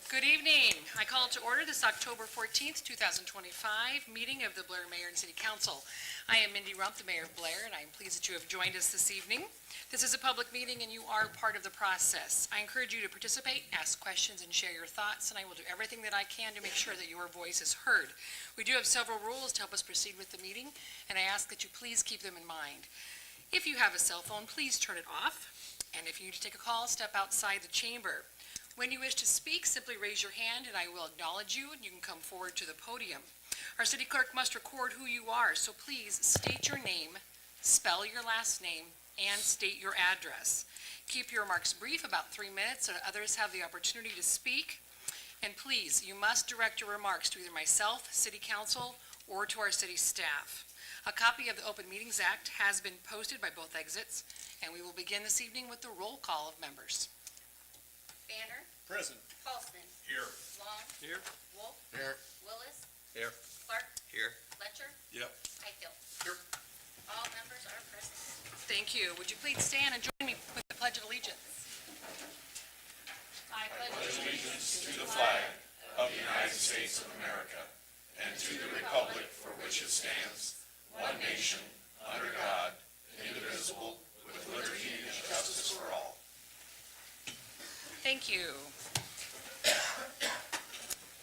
Good evening. I call to order this October 14th, 2025 meeting of the Blair Mayor and City Council. I am Mindy Rump, the Mayor of Blair, and I am pleased that you have joined us this evening. This is a public meeting and you are part of the process. I encourage you to participate, ask questions, and share your thoughts, and I will do everything that I can to make sure that your voice is heard. We do have several rules to help us proceed with the meeting, and I ask that you please keep them in mind. If you have a cell phone, please turn it off, and if you need to take a call, step outside the chamber. When you wish to speak, simply raise your hand and I will acknowledge you and you can come forward to the podium. Our city clerk must record who you are, so please state your name, spell your last name, and state your address. Keep your remarks brief, about 3 minutes, so that others have the opportunity to speak. And please, you must direct your remarks to either myself, City Council, or to our city staff. A copy of the Open Meetings Act has been posted by both exits, and we will begin this evening with the roll call of members. Banner. Present. Paulson. Here. Long. Here. Wolf. Here. Willis. Here. Clark. Here. Letcher. Yep. Highfield. Here. All members are present. Thank you. Would you please stand and join me with the Pledge of Allegiance? I pledge allegiance to the flag of the United States of America and to the republic for which it stands, one nation, under God, indivisible, with liberty and justice for all. Thank you.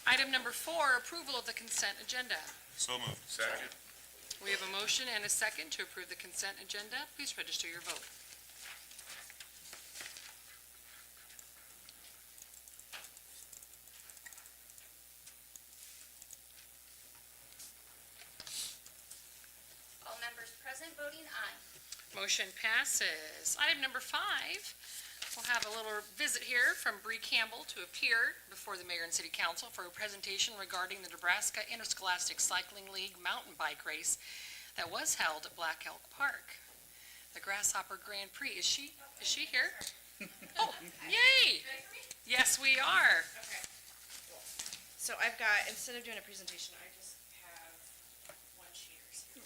Item number 4, approval of the consent agenda. So moved. Second. We have a motion and a second to approve the consent agenda. Please register your vote. All members present voting aye. Motion passes. Item number 5, we'll have a little visit here from Bree Campbell to appear before the Mayor and City Council for a presentation regarding the Nebraska Interscholastic Cycling League mountain bike race that was held at Black Elk Park. The Grasshopper Grand Prix. Is she here? Oh, yay! Yes, we are. Okay. So I've got, instead of doing a presentation, I just have one cheaters here.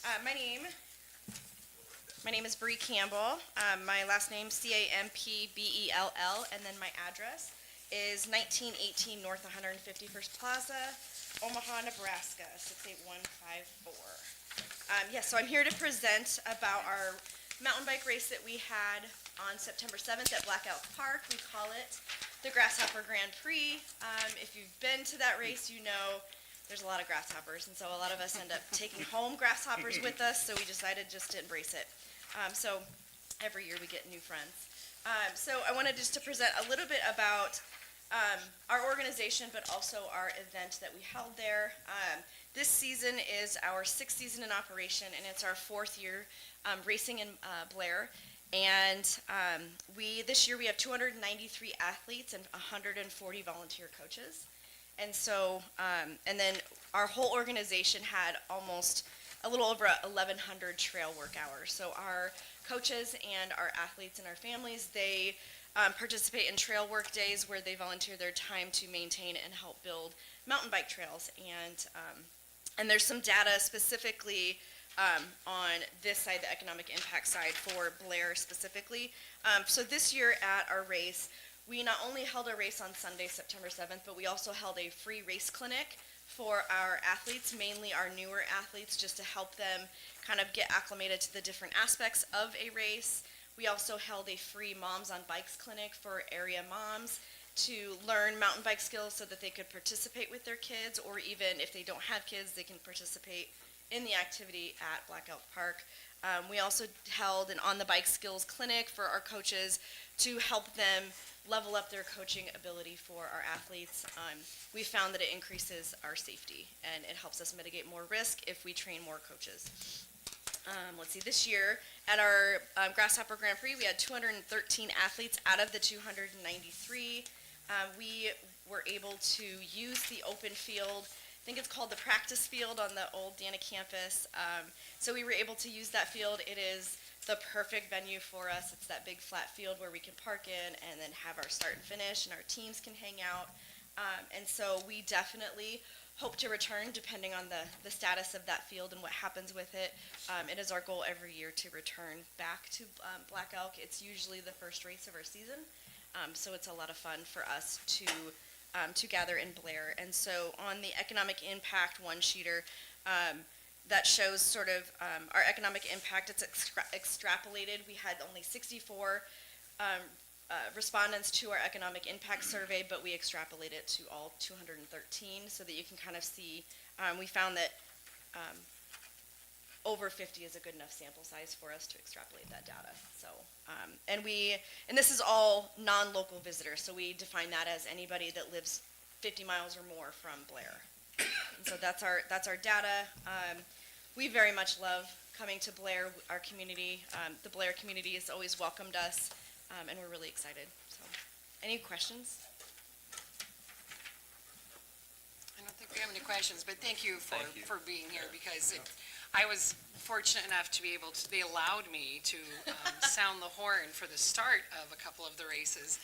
Okay. My name is Bree Campbell. My last name Campbell, and then my address is 1918 North 151st Plaza, Omaha, Nebraska 68154. So I'm here to present about our mountain bike race that we had on September 7th at Black Elk Park. We call it the Grasshopper Grand Prix. If you've been to that race, you know there's a lot of grasshoppers, and so a lot of us end up taking home grasshoppers with us, so we decided just to embrace it. So every year we get new friends. So I wanted just to present a little bit about our organization, but also our event that we held there. This season is our 6th season in operation, and it's our 4th year racing in Blair. And this year we have 293 athletes and 140 volunteer coaches. And so, and then our whole organization had almost a little over 1,100 trail work hours. So our coaches and our athletes and our families, they participate in trail work days where they volunteer their time to maintain and help build mountain bike trails. And there's some data specifically on this side, the economic impact side for Blair specifically. So this year at our race, we not only held a race on Sunday, September 7th, but we also held a free race clinic for our athletes, mainly our newer athletes, just to help them kind of get acclimated to the different aspects of a race. We also held a free Moms on Bikes clinic for area moms to learn mountain bike skills so that they could participate with their kids, or even if they don't have kids, they can participate in the activity at Black Elk Park. We also held an On the Bike skills clinic for our coaches to help them level up their coaching ability for our athletes. We found that it increases our safety and it helps us mitigate more risk if we train more coaches. Let's see, this year at our Grasshopper Grand Prix, we had 213 athletes out of the 293. We were able to use the open field. I think it's called the practice field on the old Dana campus. So we were able to use that field. It is the perfect venue for us. It's that big flat field where we can park in and then have our start and finish, and our teams can hang out. And so we definitely hope to return depending on the status of that field and what happens with it. It is our goal every year to return back to Black Elk. It's usually the first race of our season. So it's a lot of fun for us to gather in Blair. And so on the economic impact one-sheeter, that shows sort of our economic impact. It's extrapolated. We had only 64 respondents to our economic impact survey, but we extrapolate it to all 213 so that you can kind of see. We found that over 50 is a good enough sample size for us to extrapolate that data. So, and this is all non-local visitors, so we define that as anybody that lives 50 miles or more from Blair. And so that's our data. We very much love coming to Blair. Our community, the Blair community has always welcomed us, and we're really excited. So, any questions? I don't think we have any questions, but thank you for being here, because I was fortunate enough to be able to, they allowed me to sound the horn for the start of a couple of the races,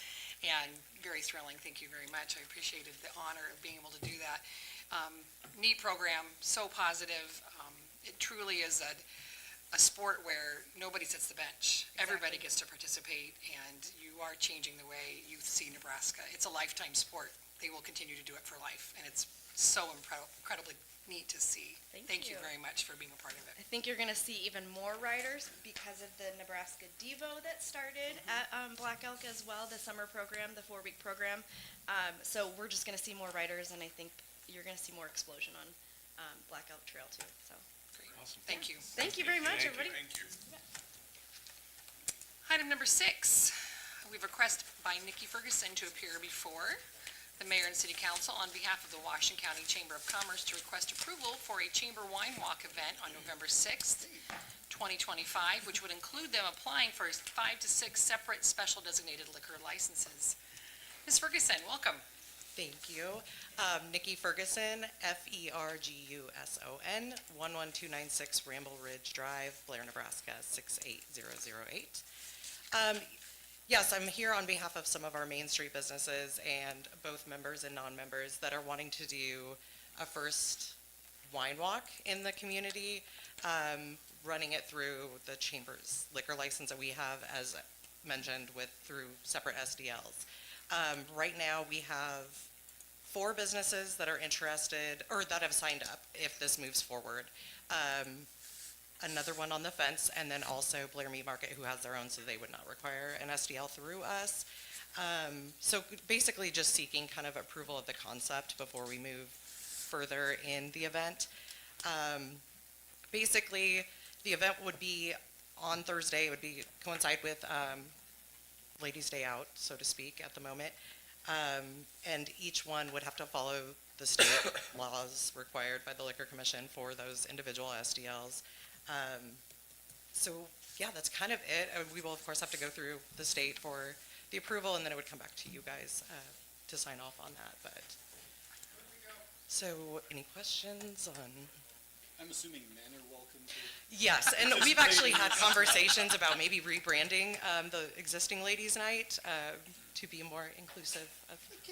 and very thrilling. Thank you very much. I appreciated the honor of being able to do that. Neat program, so positive. It truly is a sport where nobody sits the bench. Exactly. Everybody gets to participate, and you are changing the way youth see Nebraska. It's a lifetime sport. They will continue to do it for life, and it's so incredibly neat to see. Thank you very much for being a part of it. I think you're going to see even more riders because of the Nebraska Devo that started at Black Elk as well, the summer program, the 4-week program. So we're just going to see more riders, and I think you're going to see more explosion on Black Elk Trail too. So Great. Awesome. Thank you. thank you very much, everybody. Thank you. Item number 6, we have a request by Nikki Ferguson to appear before the Mayor and City Council on behalf of the Washington County Chamber of Commerce to request approval for a Chamber Wine Walk event on November 6th, 2025, which would include them applying for 5 to 6 separate special designated liquor licenses. Ms. Ferguson, welcome. Thank you. Nikki Ferguson, Ferguson, 11296 Ramble Ridge Drive, Blair, Nebraska, 68008. Yes, I'm here on behalf of some of our Main Street businesses and both members and non-members that are wanting to do a first wine walk in the community, running it through the Chamber's liquor license that we have, as mentioned, through separate SDLs. Right now, we have 4 businesses that are interested, or that have signed up if this moves forward. Another one on the fence, and then also Blair Meat Market, who has their own, so they would not require an SDL through us. So basically just seeking kind of approval of the concept before we move further in the event. Basically, the event would be on Thursday. It would coincide with Ladies' Day Out, so to speak, at the moment. And each one would have to follow the state laws required by the Liquor Commission for those individual SDLs. So yeah, that's kind of it. We will of course have to go through the state for the approval, and then it would come back to you guys to sign off on that. But so, any questions on? I'm assuming men are welcome to. Yes, and we've actually had conversations about maybe rebranding the existing ladies' night to be more inclusive.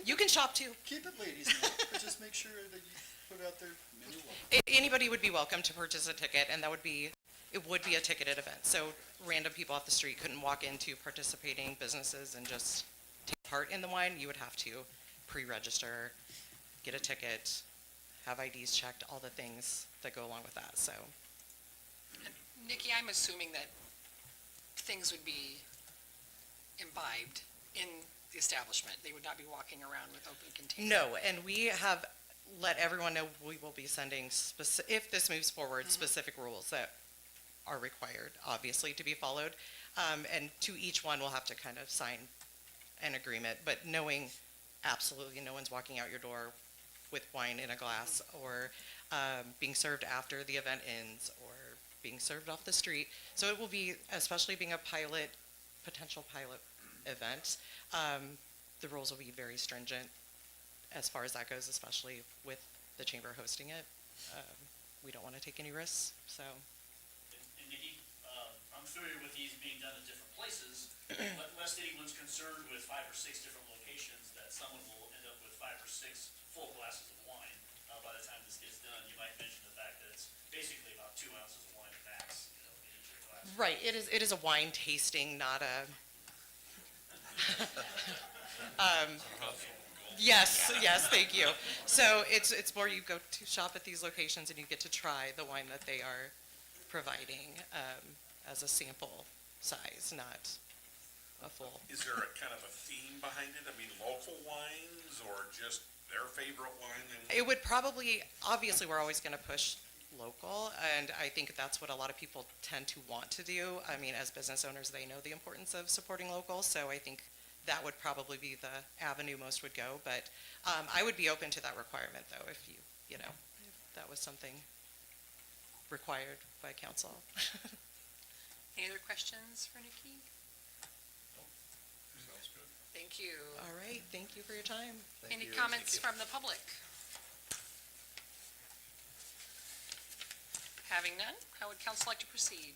You can shop too. Keep it ladies' night, but just make sure that you put out there men are welcome. Anybody would be welcome to purchase a ticket, and it would be a ticketed event. So random people off the street couldn't walk into participating businesses and just take part in the wine. You would have to pre-register, get a ticket, have IDs checked, all the things that go along with that. So, Nikki, I'm assuming that things would be imbibed in the establishment. They would not be walking around with open containers. no, and we have let everyone know we will be sending, if this moves forward, specific rules that are required, obviously, to be followed. And to each one, we'll have to kind of sign an agreement, but knowing absolutely no one's walking out your door with wine in a glass, or being served after the event ends, or being served off the street. So it will be, especially being a potential pilot event, the rules will be very stringent as far as that goes, especially with the chamber hosting it. We don't want to take any risks, so. And Nikki, I'm familiar with these being done in different places, but lest anyone's concerned with 5 or 6 different locations, that someone will end up with 5 or 6 full glasses of wine by the time this gets done. You might mention the fact that it's basically about 2 ounces of wine max, in each of your glasses. Right, it is a wine tasting, not a, Yes, yes, thank you. So it's more you go to shop at these locations and you get to try the wine that they are providing as a sample size, not a full. Is there a kind of a theme behind it? I mean, local wines or just their favorite wine? It would probably, obviously, we're always going to push local, and I think that's what a lot of people tend to want to do. I mean, as business owners, they know the importance of supporting local, so I think that would probably be the avenue most would go. But I would be open to that requirement, though, if you know, if that was something required by council. Any other questions for Nikki? Sounds good. Thank you. All right, thank you for your time. Any comments from the public? Having none, how would council like to proceed?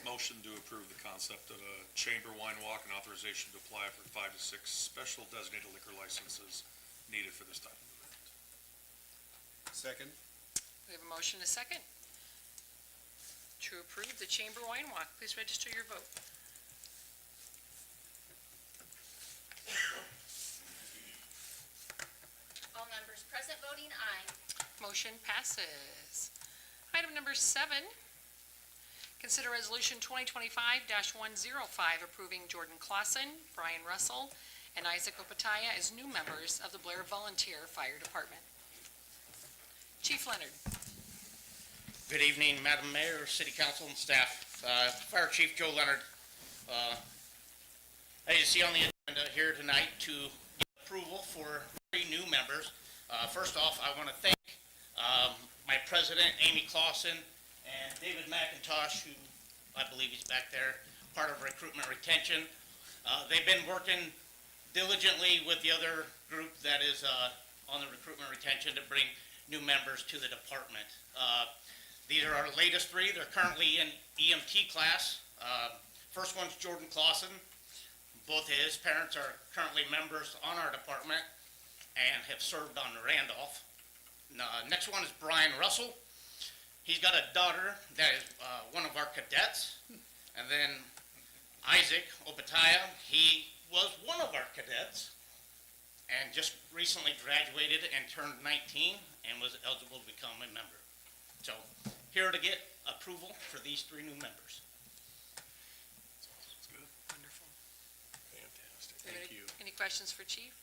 Motion to approve the concept of a chamber wine walk and authorization to apply for 5 to 6 special designated liquor licenses needed for this type of event. Second. We have a motion and a second to approve the chamber wine walk. Please register your vote. All members present voting aye. Motion passes. Item number 7, consider resolution 2025-105 approving Jordan Clausen, Brian Russell, and Isaac Opataya as new members of the Blair Volunteer Fire Department. Chief Leonard. Good evening, Madam Mayor, City Council, and staff. Fire Chief Joe Leonard. As you see on the agenda here tonight to get approval for 3 new members. First off, I want to thank my president, Amy Clausen, and David McIntosh, who I believe he's back there, part of recruitment retention. They've been working diligently with the other group that is on the recruitment retention to bring new members to the department. These are our latest 3. They're currently in EMT class. First one's Jordan Clausen. Both of his parents are currently members on our department and have served on Randolph. Next one is Brian Russell. He's got a daughter that is one of our cadets. And then Isaac Opataya, he was one of our cadets and just recently graduated and turned 19 and was eligible to become a member. So here to get approval for these 3 new members. Sounds good. Wonderful. Fantastic. Any questions for Chief?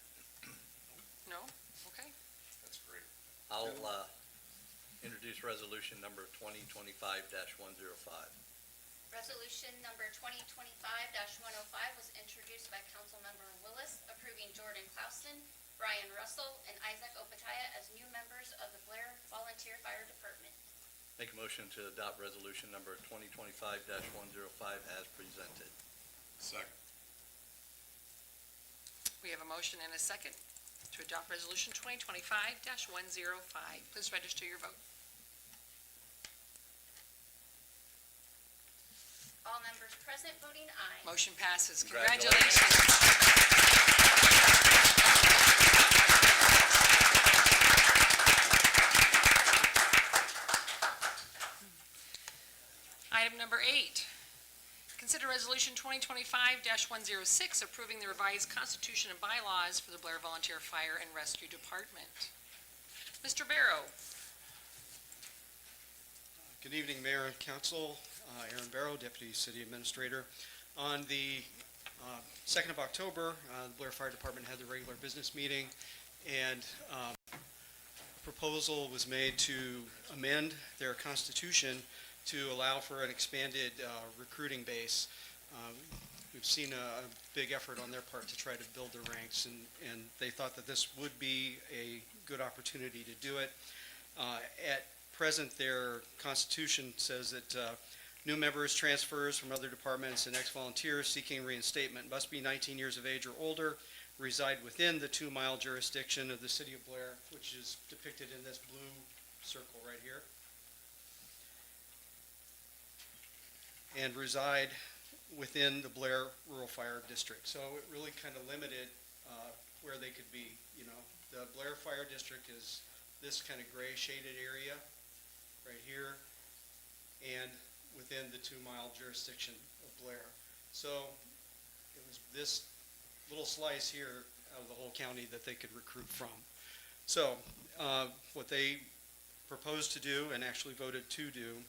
No? Okay. That's great. I'll introduce resolution number 2025-105. Resolution number 2025-105 was introduced by Councilmember Willis, approving Jordan Clausen, Brian Russell, and Isaac Opataya as new members of the Blair Volunteer Fire Department. Make a motion to adopt resolution number 2025-105 as presented. Second. We have a motion and a second to adopt resolution 2025-105. Please register your vote. All members present voting aye. Motion passes. Congratulations. Congratulations. Item number 8, consider resolution 2025-106 approving the revised constitution and bylaws for the Blair Volunteer Fire and Rescue Department. Mr. Barrow. Good evening, Mayor and Council. Aaron Barrow, Deputy City Administrator. On the 2nd of October, the Blair Fire Department had the regular business meeting, and a proposal was made to amend their constitution to allow for an expanded recruiting base. We've seen a big effort on their part to try to build their ranks, and they thought that this would be a good opportunity to do it. At present, their constitution says that new members, transfers from other departments, and ex-volunteers seeking reinstatement must be 19 years of age or older, reside within the 2-mile jurisdiction of the city of Blair, which is depicted in this blue circle right here, and reside within the Blair Rural Fire District. So it really kind of limited where they could be. You know, the Blair Fire District is this kind of gray shaded area right here, and within the 2-mile jurisdiction of Blair. So it was this little slice here of the whole county that they could recruit from. So, what they proposed to do, and actually voted to do,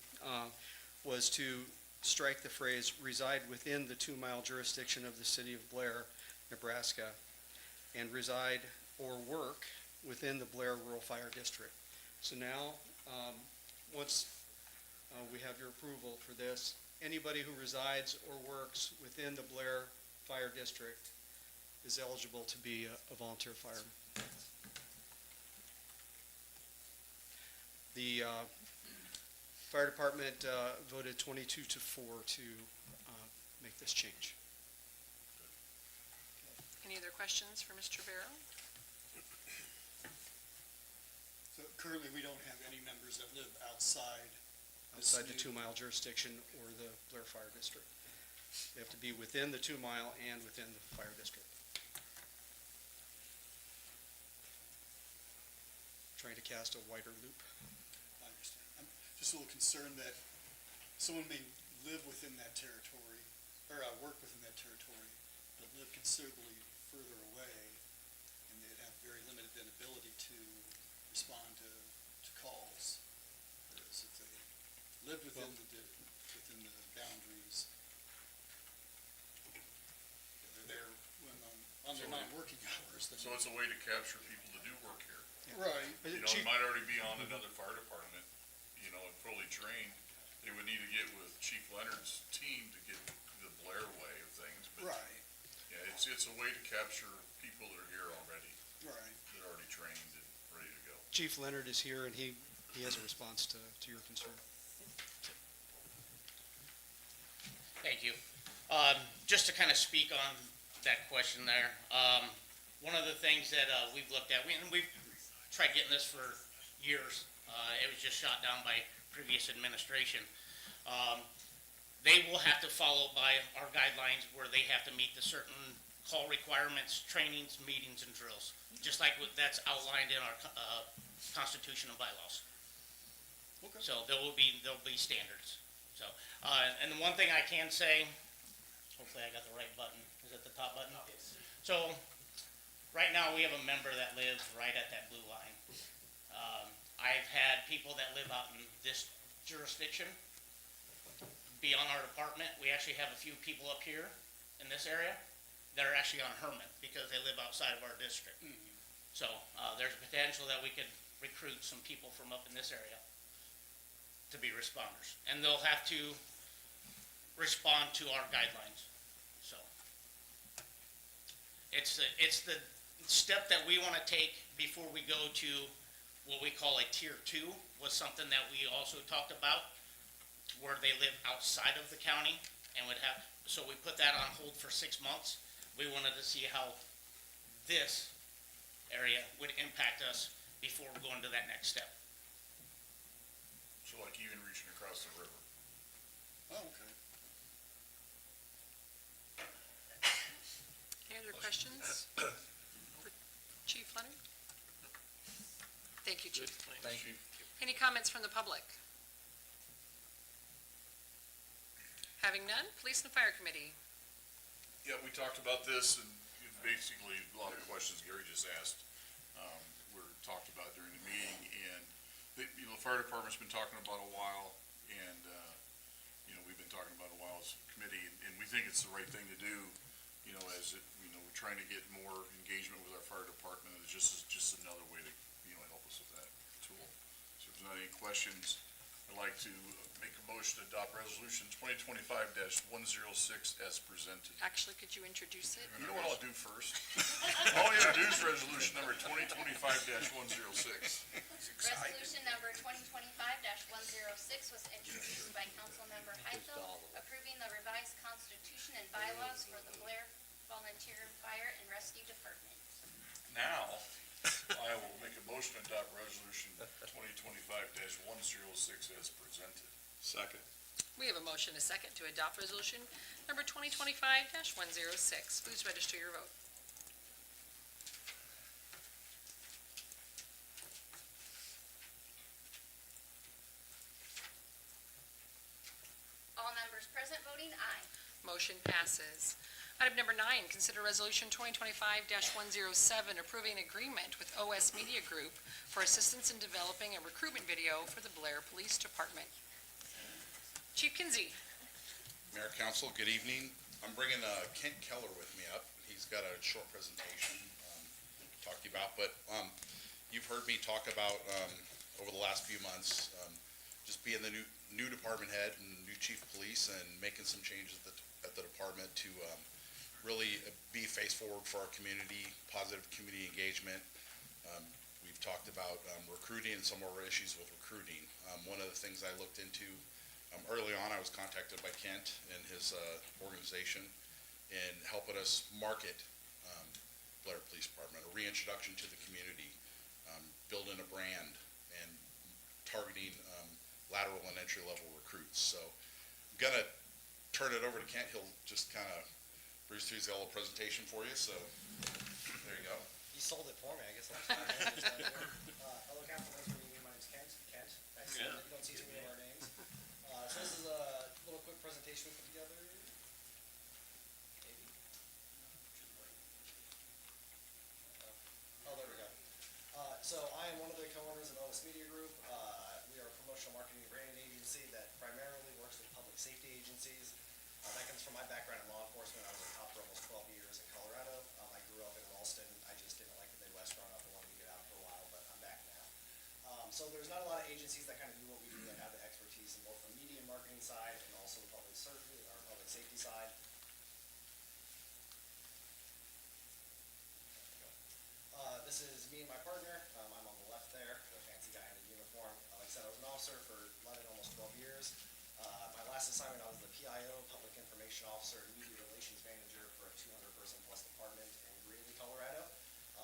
was to strike the phrase "reside within the 2-mile jurisdiction of the city of Blair, Nebraska," and reside or work within the Blair Rural Fire District. So now, once we have your approval for this, anybody who resides or works within the Blair Fire District is eligible to be a volunteer fireman. The fire department voted 22-4 to make this change. Any other questions for Mr. Barrow? So currently, we don't have any members that live outside. Outside the 2-mile jurisdiction or the Blair Fire District. They have to be within the 2-mile and within the fire district. Trying to cast a wider loop. I understand. I'm just a little concerned that someone may live within that territory, or work within that territory, but live considerably further away, and they'd have very limited then ability to respond to calls. Whereas if they live within the boundaries, they're there when on their non-working hours. then- So it's a way to capture people that do work here. Right. You know, it might already be on another fire department, you know, and fully trained. They would need to get with Chief Leonard's team to get the Blair way of things. But Right, yeah, it's a way to capture people that are here already, right. that are already trained and ready to go. Chief Leonard is here and he has a response to your concern. Thank you. Just to kind of speak on that question there, one of the things that we've looked at, and we've tried getting this for years. It was just shot down by previous administration. They will have to follow by our guidelines where they have to meet the certain call requirements, trainings, meetings, and drills, just like that's outlined in our Constitution and bylaws. Okay. So there'll be standards. So, and the one thing I can say, hopefully I got the right button. Is it the top button? So, right now, we have a member that lives right at that blue line. I've had people that live out in this jurisdiction be on our department. We actually have a few people up here in this area that are actually on Herman because they live outside of our district. So, there's a potential that we could recruit some people from up in this area to be responders. And they'll have to respond to our guidelines. So, it's the step that we want to take before we go to what we call a tier 2 was something that we also talked about, where they live outside of the county and would have, so we put that on hold for 6 months. We wanted to see how this area would impact us before we go into that next step. So like even reaching across the river. Oh, okay. Any other questions for Chief Leonard? Thank you, Chief. Thank you. Any comments from the public? Having none, Police and Fire Committee. Yeah, we talked about this and basically a lot of questions Gary just asked, were talked about during the meeting, and the fire department's been talking about a while, and, we've been talking about a while as a committee, and we think it's the right thing to do, as we're trying to get more engagement with our fire department. It's just another way to, help us with that tool. So if there's not any questions, I'd like to make a motion to adopt resolution 2025-106 as presented. Actually, could you introduce it? You know what I'll do first? I'll introduce resolution number 2025-106. Resolution number 2025-106 was introduced by Councilmember Heifel, approving the revised constitution and bylaws for the Blair Volunteer Fire and Rescue Department. Now, I will make a motion to adopt resolution 2025-106 as presented. Second. We have a motion, a second, to adopt resolution number 2025-106. Please register your vote. All members present voting aye. Motion passes. Item number 9, consider resolution 2025-107, approving an agreement with OS Media Group for assistance in developing a recruitment video for the Blair Police Department. Chief Kinsey. Mayor, Council, good evening. I'm bringing Kent Keller with me up. He's got a short presentation to talk to you about, but you've heard me talk about over the last few months just being the new department head and new chief of police and making some changes at the department to really be face forward for our community, positive community engagement. We've talked about recruiting and some of our issues with recruiting. One of the things I looked into early on, I was contacted by Kent and his organization in helping us market Blair Police Department, a reintroduction to the community, building a brand, and targeting lateral and entry-level recruits. So I'm going to turn it over to Kent. He'll just kind of breeze through his little presentation for you. So there you go. You sold it for me, I guess. Hello, Council. Thanks for meeting me. My name's Kent. Nice to meet you. You don't see too many of our names. So this is a little quick presentation we put together. Maybe? Oh, there we go. So I am one of the co-owners of OS Media Group. We are a promotional marketing and branding agency that primarily works with public safety agencies. That comes from my background in law enforcement. I was a cop for almost 12 years in Colorado. I grew up in Ralston. I just didn't like the Midwest growing up. I wanted to get out for a while, but I'm back now. So there's not a lot of agencies that kind of do what we do that have the expertise in both the media and marketing side and also the public safety side. This is me and my partner. I'm on the left there, the fancy guy in the uniform. Like I said, I was an officer for 11, almost 12 years. My last assignment, I was the PIO, Public Information Officer, and Media Relations Manager for a 200-person plus department in Greeley, Colorado.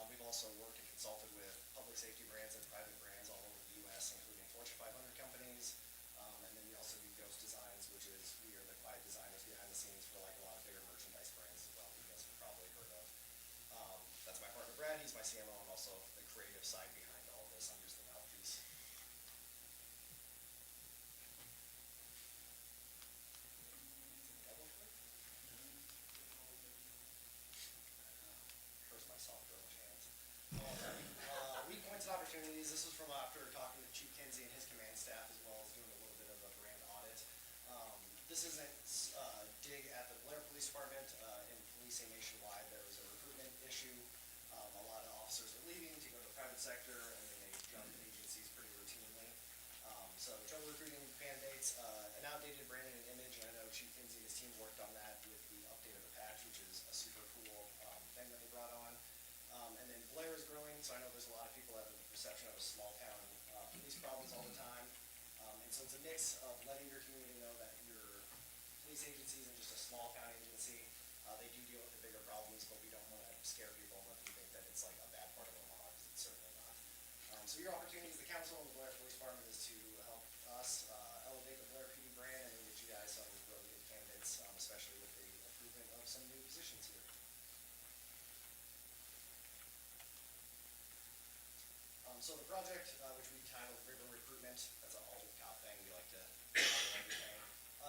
We've also worked and consulted with public safety brands and private brands all over the U.S., including Fortune 500 companies. And then we also do Ghost Designs, which is we are the quiet designers behind the scenes for like a lot of bigger merchandise brands as well, you guys have probably heard of. That's my partner Brad. He's my CMO and also the creative side behind all of this. I'm just the mouthpiece. Curse myself for those hands. Weak points and opportunities. This was from after talking to Chief Kinsey and his command staff, as well as doing a little bit of a brand audit. This isn't a dig at the Blair Police Department. In policing nationwide, there was a recruitment issue. A lot of officers are leaving to go to the private sector, and then they jump agencies pretty routinely. So trouble recruiting candidates, an outdated branding and image, and I know Chief Kinsey and his team worked on that with the update of the patch, which is a super cool thing that they brought on. And then Blair is growing, so I know there's a lot of people that have the perception of a small town, police problems all the time. And so it's a mix of letting your community know that your police agency isn't just a small town agency. They do deal with the bigger problems, but we don't want to scare people and let them think that it's like a bad part of Omaha, because it's certainly not. So your opportunity as the council and the Blair Police Department is to help us elevate the Blair PD brand and get you guys some really good candidates, especially with the improvement of some new positions here. So the project, which we titled River Recruitment, that's an all cop thing. We like to cover everything.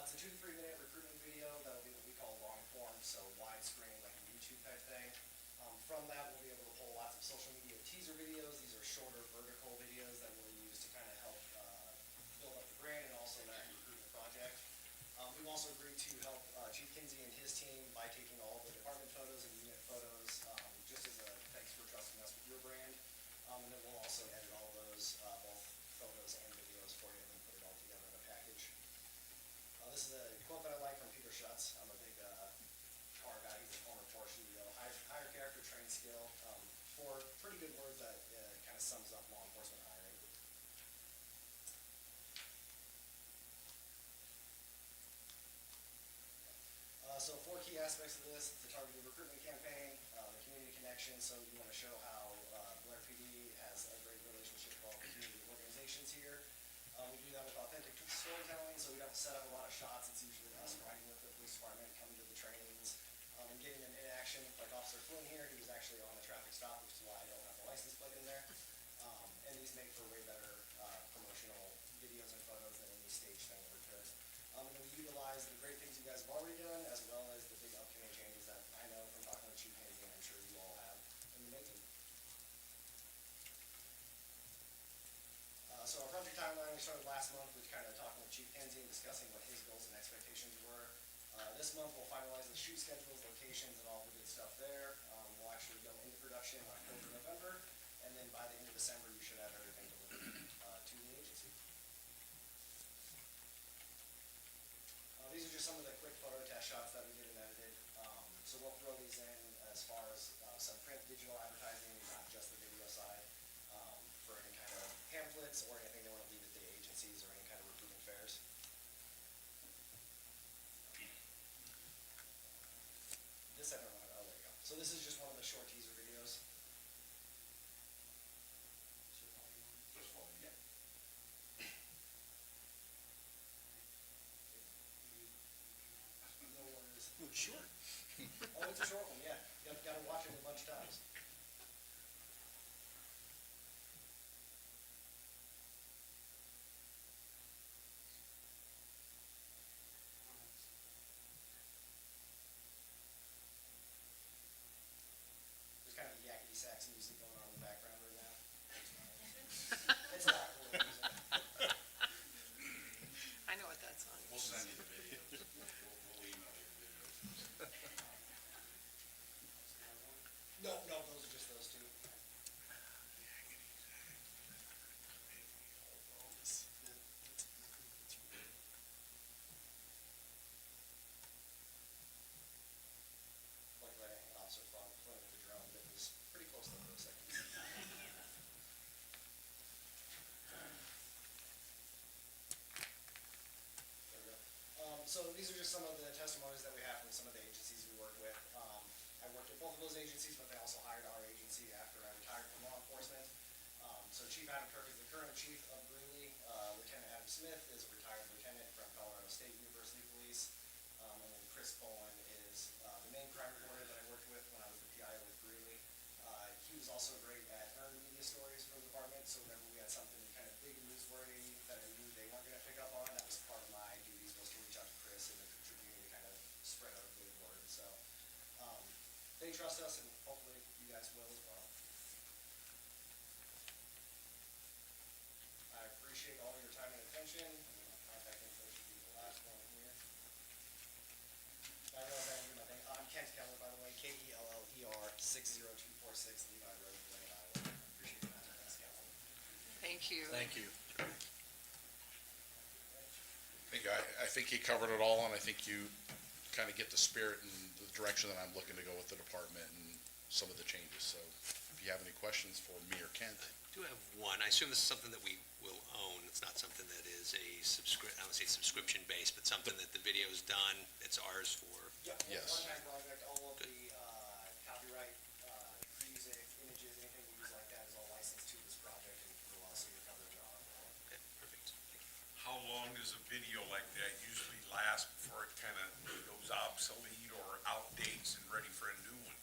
It's a 2 to 3 minute recruitment video. That'll be what we call long form, so widescreen, like a YouTube type thing. From that, we'll be able to pull lots of social media teaser videos. These are shorter vertical videos that we'll use to kind of help build up the brand and also that recruitment project. We've also agreed to help Chief Kinsey and his team by taking all the department photos and unit photos, just as a thanks for trusting us with your brand. And then we'll also edit all those, both photos and videos for you, and then put it all together in a package. This is a quote that I like from Peter Schutz. I'm a big car guy. He's a former Porsche CEO. Hire character, train skill. 4 pretty good words that kind of sums up law enforcement hiring. So 4 key aspects of this: the targeted recruitment campaign, the community connection. So you want to show how Blair PD has a great relationship with all the community organizations here. We do that with authentic storytelling, so we don't have to set up a lot of shots. It's usually us riding with the police department, coming to the trainings, and getting them in action. Like Officer Flynn here, he was actually on a traffic stop, which is why I don't have the license plate in there. And these make for way better promotional videos and photos than any stage thing ever could. And then we utilize the great things you guys have already done, as well as the big upcoming changes that I we started last month with kind of talking with Chief Kenzie and discussing what his goals and expectations were. This month, we'll finalize the shoot schedules, locations, and all the good stuff there. We'll actually go into production in October, November, and then by the end of December, you should have everything delivered to the agency. These are just some of the quick photo test shots that we did and edited. So we'll throw these in as far as some print digital advertising, not just the video side, for any kind of pamphlets or anything they want to leave at the agencies or any kind of recruitment fairs. This I don't know. Oh, there you go. So this is just one of the short teaser videos. Yeah. No worries. Oh, sure. Oh, it's a short one, yeah. You gotta watch it a bunch of times. There's kind of a yakety sax music going on in the background right now. It's not cool music. I know what that song is. We'll send you the videos. We'll email you the videos. No, those are just those two. Luckily, I had Officer Fong playing with the drone that was pretty close to for a second. There we go. So these are just some of the testimonies that we have from some of the agencies we work with. I worked at both of those agencies, but they also hired our agency after I retired from law enforcement. So Chief Adam Kirk is the current chief of Greeley. Lieutenant Adam Smith is a retired lieutenant from Colorado State University Police. And then Chris Bowen is the main crime reporter that I worked with when I was the PIO with Greeley. He was also great at earned media stories for the department, so whenever we had something kind of big and newsworthy that I knew they weren't gonna pick up on, that was part of my duties, was to reach out to Chris and the community to kind of spread out a good word, so. They trust us, and hopefully you guys will as well. I appreciate all your time and attention, and my contact info should be the last one here. I realize I didn't do my thing. I'm Kent Keller, by the way, Keller, 60246 Levi Road, Blaine, Iowa. Appreciate your time, thanks, Council. Thank you. Thank you. I think you covered it all, and I think you kind of get the spirit and the direction that I'm looking to go with the department and some of the changes. So if you have any questions for me or Kent. I do have one. I assume this is something that we will own. It's not something that is a I don't say subscription-based, but something that the video's done, it's ours for. Yep, Yes. one-time project, all of the copyright, music, images, anything we use like that is all licensed to this project and through us, so you're covered in our umbrella. Okay, perfect. Thank you. How long does a video like that usually last before it kind of goes obsolete or outdates and ready for a new one?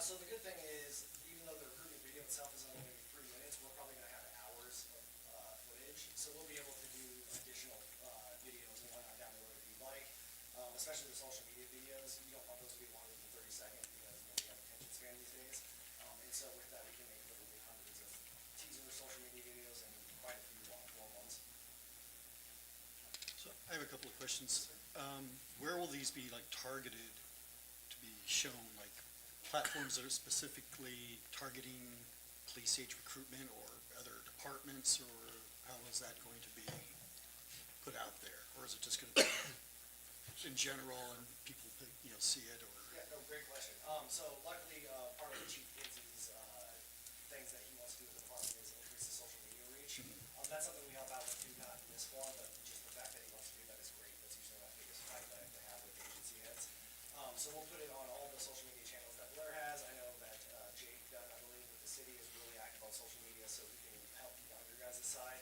So the good thing is, even though the recruitment video itself is only going to be 3 minutes, we're probably going to have hours of footage. So we'll be able to do additional videos and whatnot down the road if you'd like. Especially the social media videos, you don't want those to be longer than 30 seconds because nobody has attention span these days. And so with that, we can make literally hundreds of teaser social media videos and quite a few long-form ones. So I have a couple of questions. Where will these be like targeted to be shown? Like platforms that are specifically targeting police age recruitment or other departments, or how is that going to be put out there? Or is it just going to be in general and people, see it, or? Yeah, no, great question. So luckily, part of the Chief Kenzie's things that he wants to do with the department is increase the social media reach. That's something we help out with too, not in this form, but just the fact that he wants to do that is great. That's usually my biggest fight that I have to have with agency heads. So we'll put it on all the social media channels that Blair has. I know that Jake Dunn, I believe, with the city is really active on social media, so he can help you on your guys' side.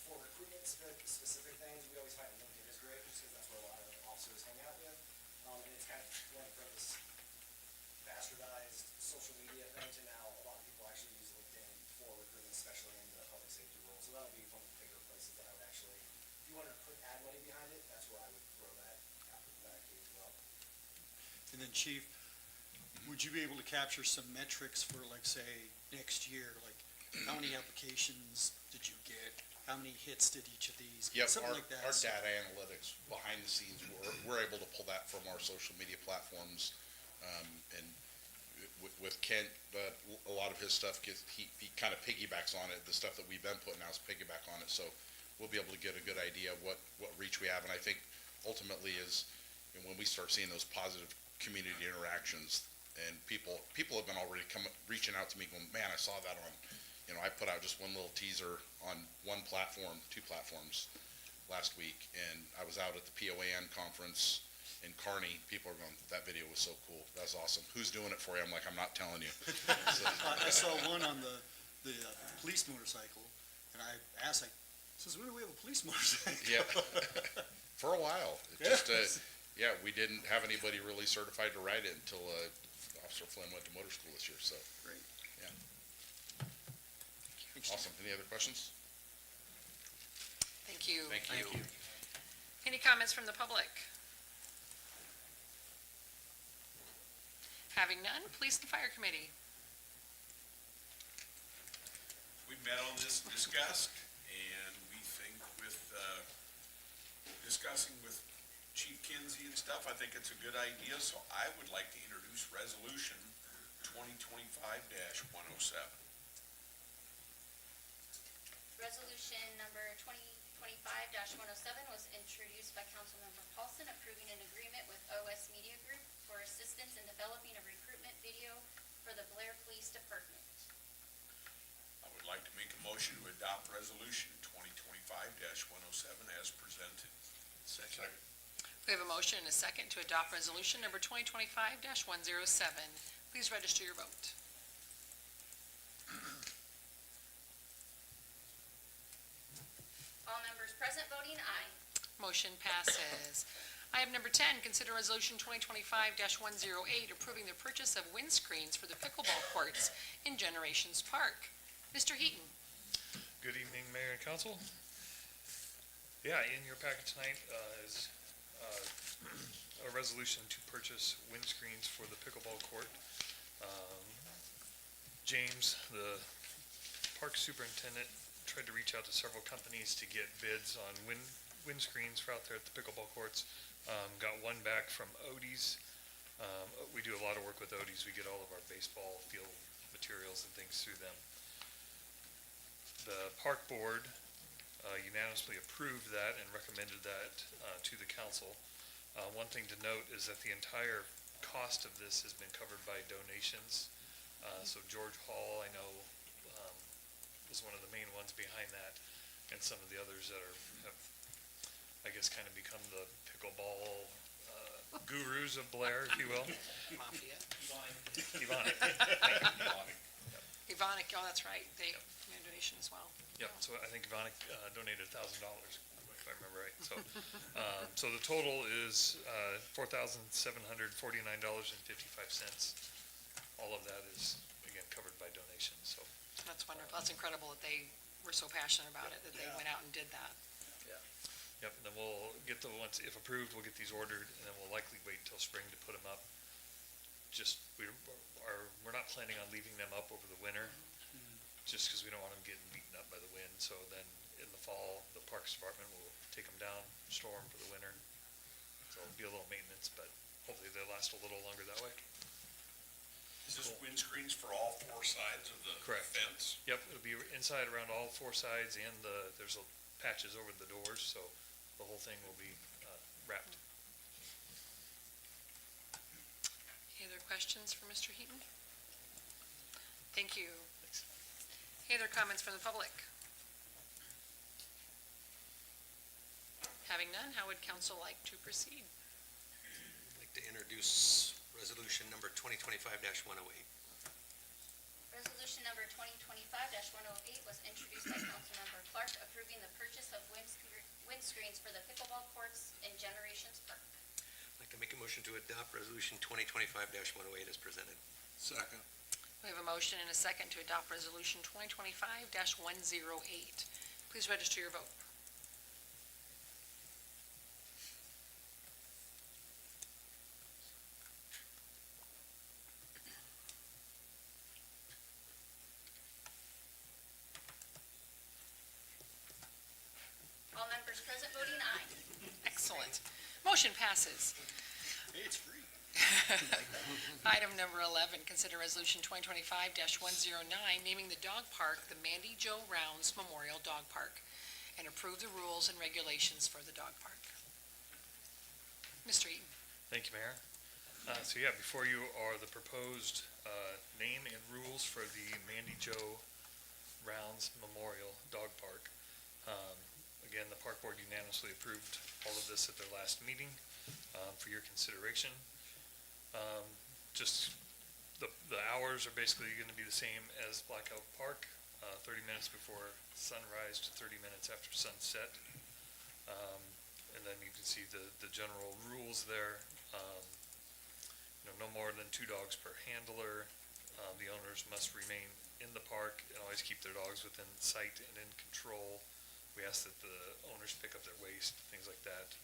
For recruitment specific things, we always find LinkedIn is great, just because that's where a lot of officers hang out with. And it's kind of went from this bastardized social media thing to now a lot of people actually use LinkedIn for recruitment, especially in the public safety role. So that'll be one of the bigger places that I would actually, if you wanted to put ad money behind it, that's where I would throw that key as well. And then Chief, would you be able to capture some metrics for like, say, next year? Like how many applications did you get? how many hits did each of these, Yep, something our, like that. our So- data analytics behind the scenes, we're able to pull that from our social media platforms. And with Kent, a lot of his stuff he kind of piggybacks on it. The stuff that we've been putting out is piggyback on it. So we'll be able to get a good idea of what reach we have. And I think ultimately is, when we start seeing those positive community interactions, and people have been already reaching out to me going, man, I saw that on, I put out just one little teaser on two platforms last week, and I was out at the POAN conference in Kearney. People are going, that video was so cool, that's awesome, who's doing it for you? I'm like, I'm not telling you. So, I saw one on the police motorcycle, and I asked, says, when do we have a police motorcycle? yeah, for a while, it just, we didn't have anybody really certified to ride it until, Officer Flynn went to motor school this year, so. Great. Yeah. Awesome. Any other questions? Thank you. Thank you. Any comments from the public? Having none, Police and Fire Committee. We met on this, discussed, and we think with, discussing with Chief Kinsey and stuff, I think it's a good idea, so I would like to introduce Resolution 2025-107. Resolution number 2025-107 was introduced by Councilmember Paulson, approving an agreement with OS Media Group for assistance in developing a recruitment video for the Blair Police Department. I would like to make a motion to adopt Resolution 2025-107 as presented. Second. We have a motion and a second to adopt resolution number 2025-107. Please register your vote. All members present voting aye. Motion passes. Item number 10, consider resolution 2025-108, approving the purchase of windscreens for the pickleball courts in Generations Park. Mr. Heaton. Good evening, Mayor and Council. Yeah, in your packet tonight is a resolution to purchase windscreens for the pickleball court. James, the park superintendent, tried to reach out to several companies to get bids on windscreens for out there at the pickleball courts. Got one back from Odie's. We do a lot of work with Odie's. We get all of our baseball field materials and things through them. The park board unanimously approved that and recommended that to the council. One thing to note is that the entire cost of this has been covered by donations. So George Hall, I know, was one of the main ones behind that, and some of the others that have, I guess, kind of become the pickleball gurus of Blair, if you will. Mafia. Evonic. Evonic, oh, that's right. They made a donation as well. Yep, so I think Evonic donated $1,000, if I remember right. So, so the total is $4,749.55. All of that is, again, covered by donations, so. That's wonderful. That's incredible that they were so passionate about it, that they went out and did that. Yep, and then we'll get the ones, if approved, we'll get these ordered, and then we'll likely wait until spring to put them up. We're not planning on leaving them up over the winter, just because we don't want them getting beaten up by the wind. So then in the fall, the Parks Department will take them down, store them for the winter. So it'll be a little maintenance, but hopefully they'll last a little longer that way. Is this windscreens for all four sides of the Correct. fence? Yep, it'll be inside around all four sides, and there's patches over the doors, so the whole thing will be wrapped. Any other questions for Mr. Heaton? Thank you. Any other comments from the public? Having none, how would council like to proceed? I'd like to introduce resolution number 2025-108. Resolution number 2025-108 was introduced by Councilmember Clark, approving the purchase of windscreens for the pickleball courts in Generations Park. I'd like to make a motion to adopt resolution 2025-108 as presented. Second. We have a motion and a second to adopt resolution 2025-108. Please register your vote. members present voting aye. Excellent. Motion passes. Hey, it's free. Item number 11, consider resolution 2025-109, naming the dog park the Mandy Jo Rounds Memorial Dog Park, and approve the rules and regulations for the dog park. Mr. Eaton. Thank you, Mayor. So yeah, before you are the proposed name and rules for the Mandy Jo Rounds Memorial Dog Park. Again, the park board unanimously approved all of this at their last meeting for your consideration. Just the hours are basically going to be the same as Black Elk Park, 30 minutes before sunrise to 30 minutes after sunset. And then you can see the general rules there. No more than 2 dogs per handler. The owners must remain in the park and always keep their dogs within sight and in control. We ask that the owners pick up their waste, things like that.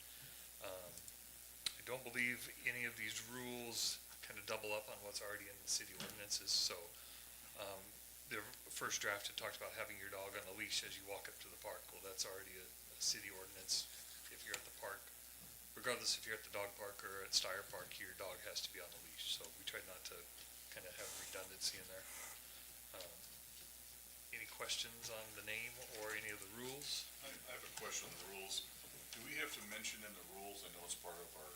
I don't believe any of these rules kind of double up on what's already in the city ordinances, so the first draft had talked about having your dog on a leash as you walk up to the park. Well, that's already a city ordinance. If you're at the park, regardless if you're at the dog park or at Steyer Park, your dog has to be on a leash, so we tried not to kind of have redundancy in there. Any questions on the name or any of the rules? I have a question on the rules. Do we have to mention in the rules, I know it's part of our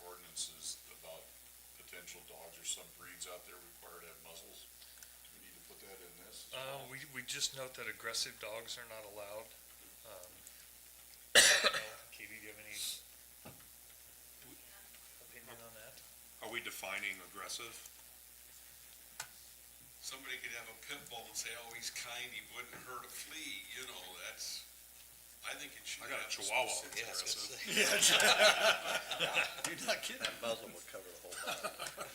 ordinances about potential dogs or some breeds out there required to have muzzles? Do we need to put that in this? We just note that aggressive dogs are not allowed. Katie, do you have any opinion on that? Are we defining aggressive? Somebody could have a pit bull and say, oh, he's kind, he wouldn't hurt a flea, that's, I think it should I got a have Chihuahua. specific- Yeah, I was gonna You're not kidding. That muzzle will cover the whole body.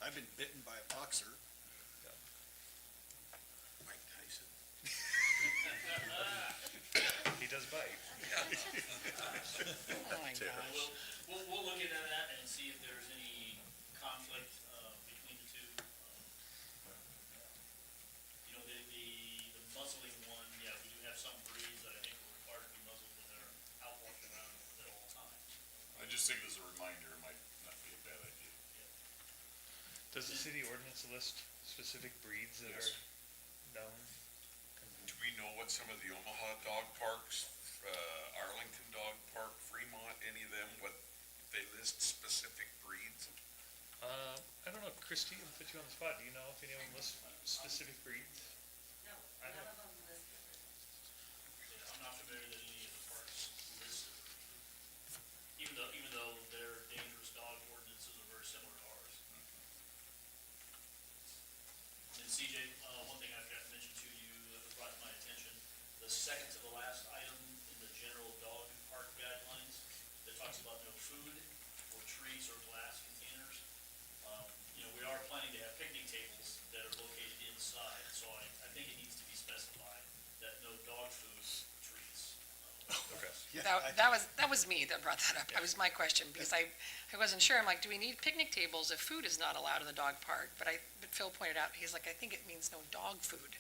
I've been bitten by a boxer. Mike Tyson. He does bite. Oh, my gosh. We'll look into that and see if there's any conflict between the two. The muzzling one, yeah, we do have some breeds that I think are required to be muzzled when they're out walking around at all times. I just think as a reminder, it might not be a bad idea. Does the city ordinance list specific breeds that Yes. are known? Do we know what some of the Omaha dog parks, Arlington Dog Park, Fremont, any of them, what they list specific breeds? I don't know, Christie, I'll put you on the spot. Do you know if anyone lists specific breeds? Yeah, I'm not familiar that any of the parks list it, even though their dangerous dog ordinances are very similar to ours. And CJ, one thing I forgot to mention to you that was brought to my attention, the second to the last item in the general dog park guidelines that talks about no food or treats or glass containers. We are planning to have picnic tables that are located inside, so I think it needs to be specified that no dog food, treats. Okay. That was me that brought that up. That was my question, because I wasn't sure. I'm like, do we need picnic tables if food is not allowed in the dog park? But Phil pointed out, he's like, I think it means no dog food.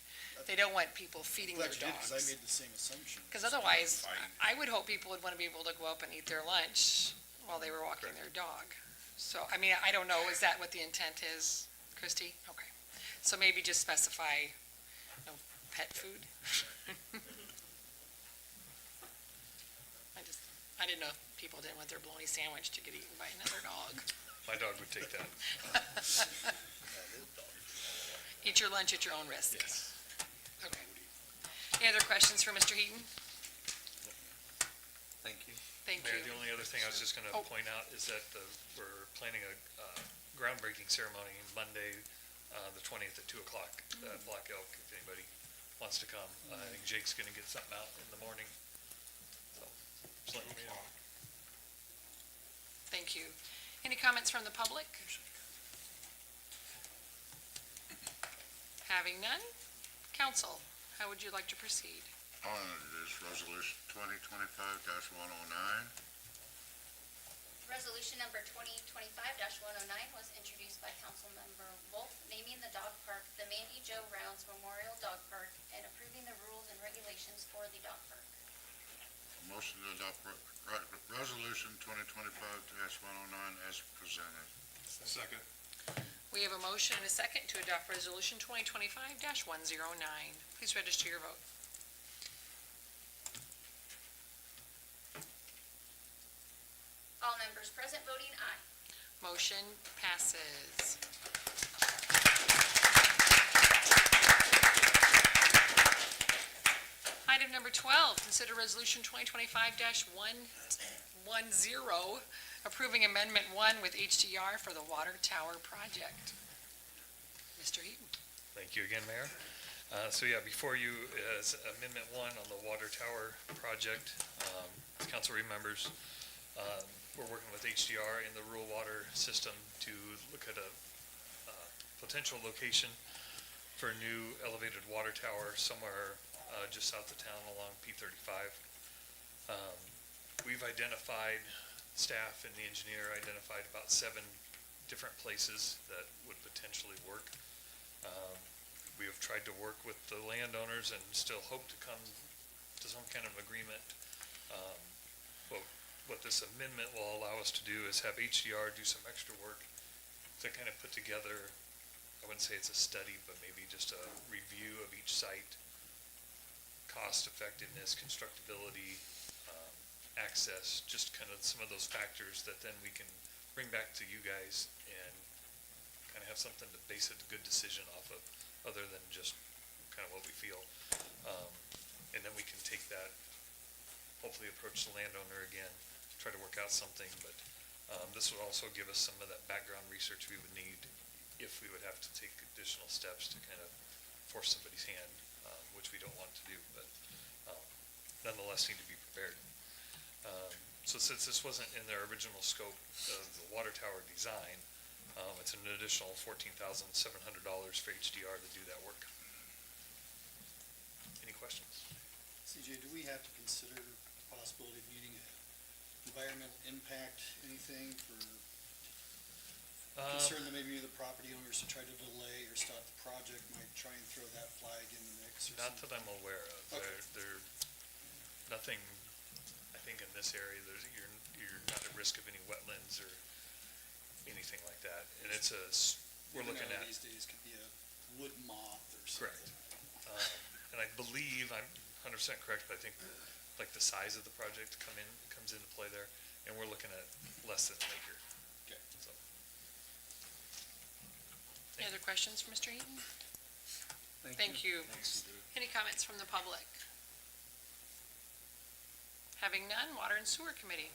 They don't want people feeding their Glad you did, because I dogs. made the same assumption. Because otherwise, I would hope people would want to be able to go up and eat their lunch while they were walking their dog. So, I mean, I don't know, is that what the intent is, Christie? Okay. So maybe just specify no pet food? I didn't know if people didn't want their bologna sandwich to get eaten by another dog. My dog would take that. Eat your lunch at your own risk. Okay. Any other questions for Mr. Heaton? Thank you. Thank Mayor, you. the only other thing I was just gonna Oh. point out is that we're planning a groundbreaking ceremony Monday, the 20th at 2:00 at Black Elk, if anybody wants to come. I think Jake's gonna get something out in the morning. So, just letting you know. Thank you. Any comments from the public? Having none? Council, how would you like to proceed? On this resolution 2025-109. Resolution number 2025-109 was introduced by Councilmember Wolf, naming the dog park the Mandy Jo Rounds Memorial Dog Park and approving the rules and regulations for the dog park. Motion to adopt resolution 2025-109 as presented. Second. We have a motion and a second to adopt Resolution 2025-109. Please register your vote. All members present voting aye. Motion passes. Item number 12, consider Resolution 2025-110, approving Amendment 1 with HDR for the Water Tower Project. Mr. Eaton. Thank you again, Mayor. So yeah, before you is Amendment 1 on the water tower project. As council remembers, we're working with HDR in the rural water system to look at a potential location for a new elevated water tower somewhere just south of town along P35. We've identified, staff and the engineer identified about 7 different places that would potentially work. We have tried to work with the landowners and still hope to come to some kind of agreement. What this amendment will allow us to do is have HDR do some extra work to kind of put together, I wouldn't say it's a study, but maybe just a review of each site, cost effectiveness, constructability, access, just kind of some of those factors that then we can bring back to you guys and kind of have something to base a good decision off of, other than just kind of what we feel. And then we can take that, hopefully approach the landowner again, try to work out something, but this would also give us some of that background research we would need if we would have to take additional steps to kind of force somebody's hand, which we don't want to do, but nonetheless need to be prepared. So since this wasn't in their original scope of the water tower design, it's an additional $14,700 for HDR to do that work. Any questions? CJ, do we have to consider the possibility of needing an environmental impact, anything for concern that maybe the property owners to try to delay or stop the project might try and throw that flag in the mix or Not something? that I'm aware of. Okay. There, nothing, I think in this area, you're not at risk of any wetlands or anything like that. And it's we're Even looking though at. these days could be a wood moth or something. Correct. And I believe, I'm 100% correct, but I think like the size of the project comes into play there, and we're looking at less than an acre. Okay. So, Any other questions for Mr. Eaton? Thank you. Any comments from the public? Having none, Water and Sewer Committee.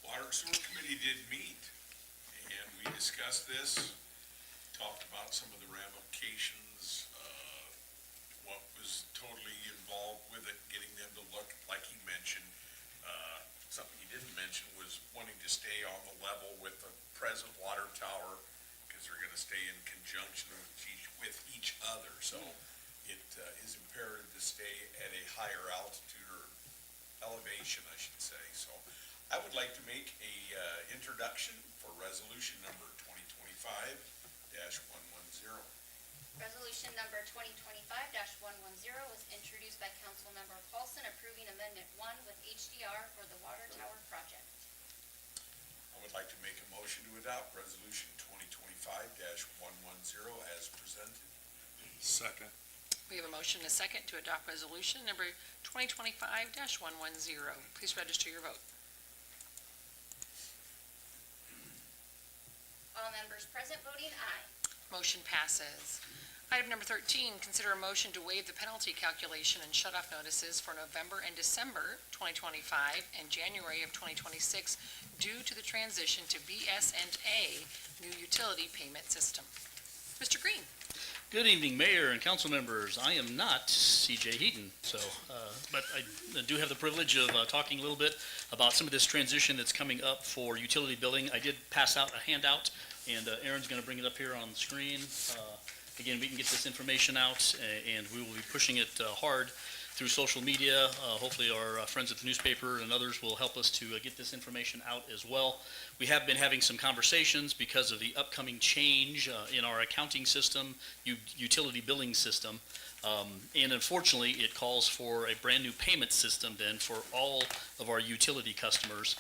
Water and Sewer Committee did meet, and we discussed this, talked about some of the ramifications, what was totally involved with it, getting them to look, like he mentioned. Something he didn't mention was wanting to stay on the level with the present water tower, because they're gonna stay in conjunction with each other, so it is imperative to stay at a higher altitude or elevation, I should say. So I would like to make a introduction for resolution number 2025-110. Resolution number 2025-110 was introduced by Councilmember Paulson, approving Amendment 1 with HDR for the Water Tower Project. I would like to make a motion to adopt resolution 2025-110 as presented. Second. We have a motion and a second to adopt resolution number 2025-110. Please register your vote. All members present voting aye. Motion passes. Item number 13, consider a motion to waive the penalty calculation and shut-off notices for November and December 2025 and January of 2026 due to the transition to BS&A new utility payment system. Mr. Green. Good evening, Mayor and council members. I am not CJ Heaton, but I do have the privilege of talking a little bit about some of this transition that's coming up for utility billing. I did pass out a handout, and Aaron's going to bring it up here on the screen. again, we can get this information out, and we will be pushing it hard through social media. Hopefully our friends at the newspaper and others will help us to get this information out as well. We have been having some conversations because of the upcoming change in our accounting system, utility billing system. And unfortunately, it calls for a brand-new payment system then for all of our utility customers.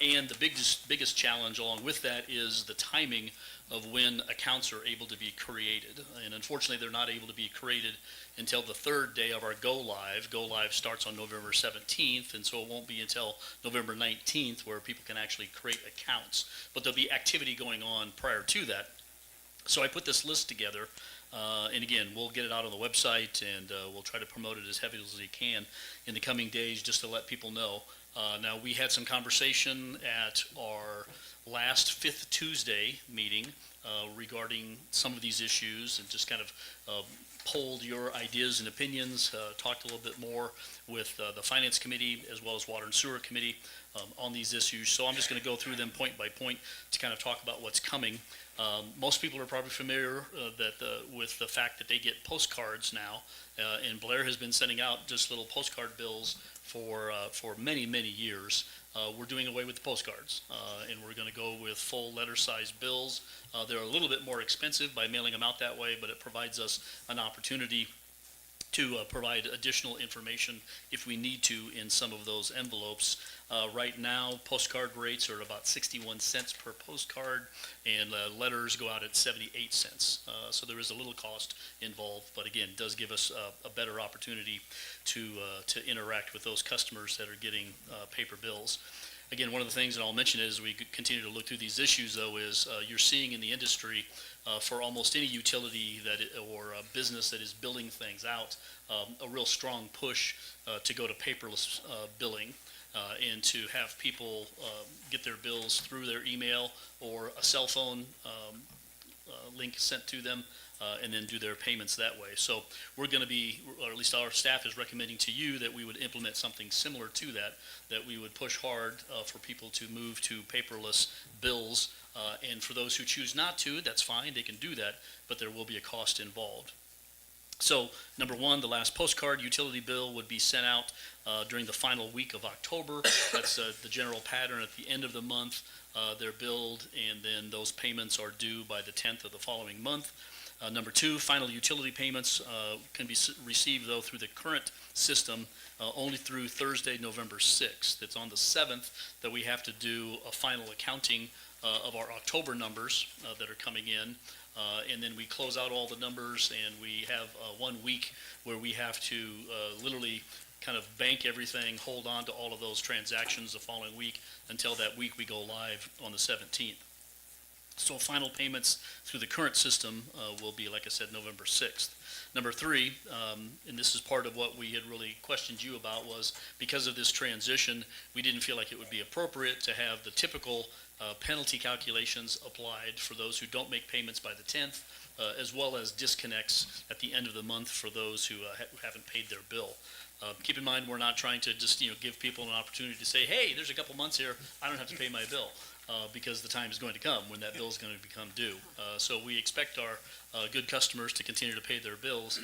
And the biggest challenge along with that is the timing of when accounts are able to be created. And unfortunately, they're not able to be created until the third day of our go live. Go live starts on November 17th, and so it won't be until November 19th where people can actually create accounts. But there'll be activity going on prior to that. So I put this list together, and again, we'll get it out on the website, and we'll try to promote it as heavily as we can in the coming days just to let people know. Now, we had some conversation at our last Fifth Tuesday meeting regarding some of these issues, and just kind of polled your ideas and opinions, talked a little bit more with the Finance Committee as well as Water and Sewer Committee on these issues. So I'm just going to go through them point by point to kind of talk about what's coming. Most people are probably familiar with the fact that they get postcards now, and Blair has been sending out just little postcard bills for many, many years. We're doing away with the postcards, and we're going to go with full letter-sized bills. They're a little bit more expensive by mailing them out that way, but it provides us an opportunity to provide additional information if we need to in some of those envelopes. Right now, postcard rates are about 61 cents per postcard, and letters go out at 78 cents. So there is a little cost involved, but again, it does give us a better opportunity to interact with those customers that are getting paper bills. Again, one of the things that I'll mention as we continue to look through these issues, though, is you're seeing in the industry for almost any utility or business that is billing things out, a real strong push to go to paperless billing and to have people get their bills through their email or a cell phone link sent to them, and then do their payments that way. So we're going to be, or at least our staff is recommending to you that we would implement something similar to that we would push hard for people to move to paperless bills. And for those who choose not to, that's fine, they can do that, but there will be a cost involved. So, number one, the last postcard utility bill would be sent out during the final week of October. That's the general pattern. At the end of the month, they're billed, and then those payments are due by the 10th of the following month. Number two, final utility payments can be received, though, through the current system only through Thursday, November 6th. It's on the 7th that we have to do a final accounting of our October numbers that are coming in. And then we close out all the numbers, and we have 1 week where we have to literally kind of bank everything, hold on to all of those transactions the following week until that week we go live on the 17th. So final payments through the current system will be, like I said, November 6th. Number three, and this is part of what we had really questioned you about, was because of this transition, we didn't feel like it would be appropriate to have the typical penalty calculations applied for those who don't make payments by the 10th, as well as disconnects at the end of the month for those who haven't paid their bill. Keep in mind, we're not trying to just give people an opportunity to say, hey, there's a couple months here, I don't have to pay my bill, because the time is going to come when that bill is going to become due. So we expect our good customers to continue to pay their bills,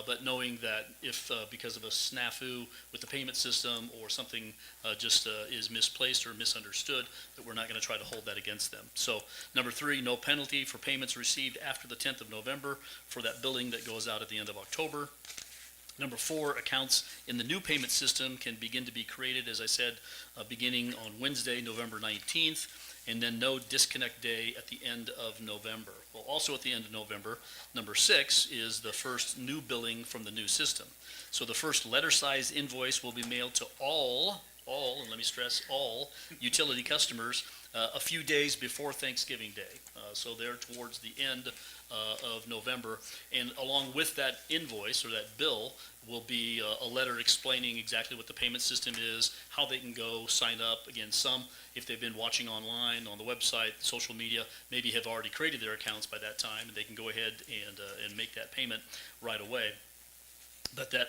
but knowing that if because of a snafu with the payment system or something just is misplaced or misunderstood, that we're not going to try to hold that against them. So number three, no penalty for payments received after the 10th of November for that billing that goes out at the end of October. Number four, accounts in the new payment system can begin to be created, as I said, beginning on Wednesday, November 19th, and then no disconnect day at the end of November. Well, also at the end of November, number six is the first new billing from the new system. So the first letter-sized invoice will be mailed to all, and let me stress, all utility customers a few days before Thanksgiving Day. So they're towards the end of November, and along with that invoice or that bill will be a letter explaining exactly what the payment system is, how they can go sign up. Again, some, if they've been watching online on the website, social media, maybe have already created their accounts by that time, and they can go ahead and make that payment right away. But that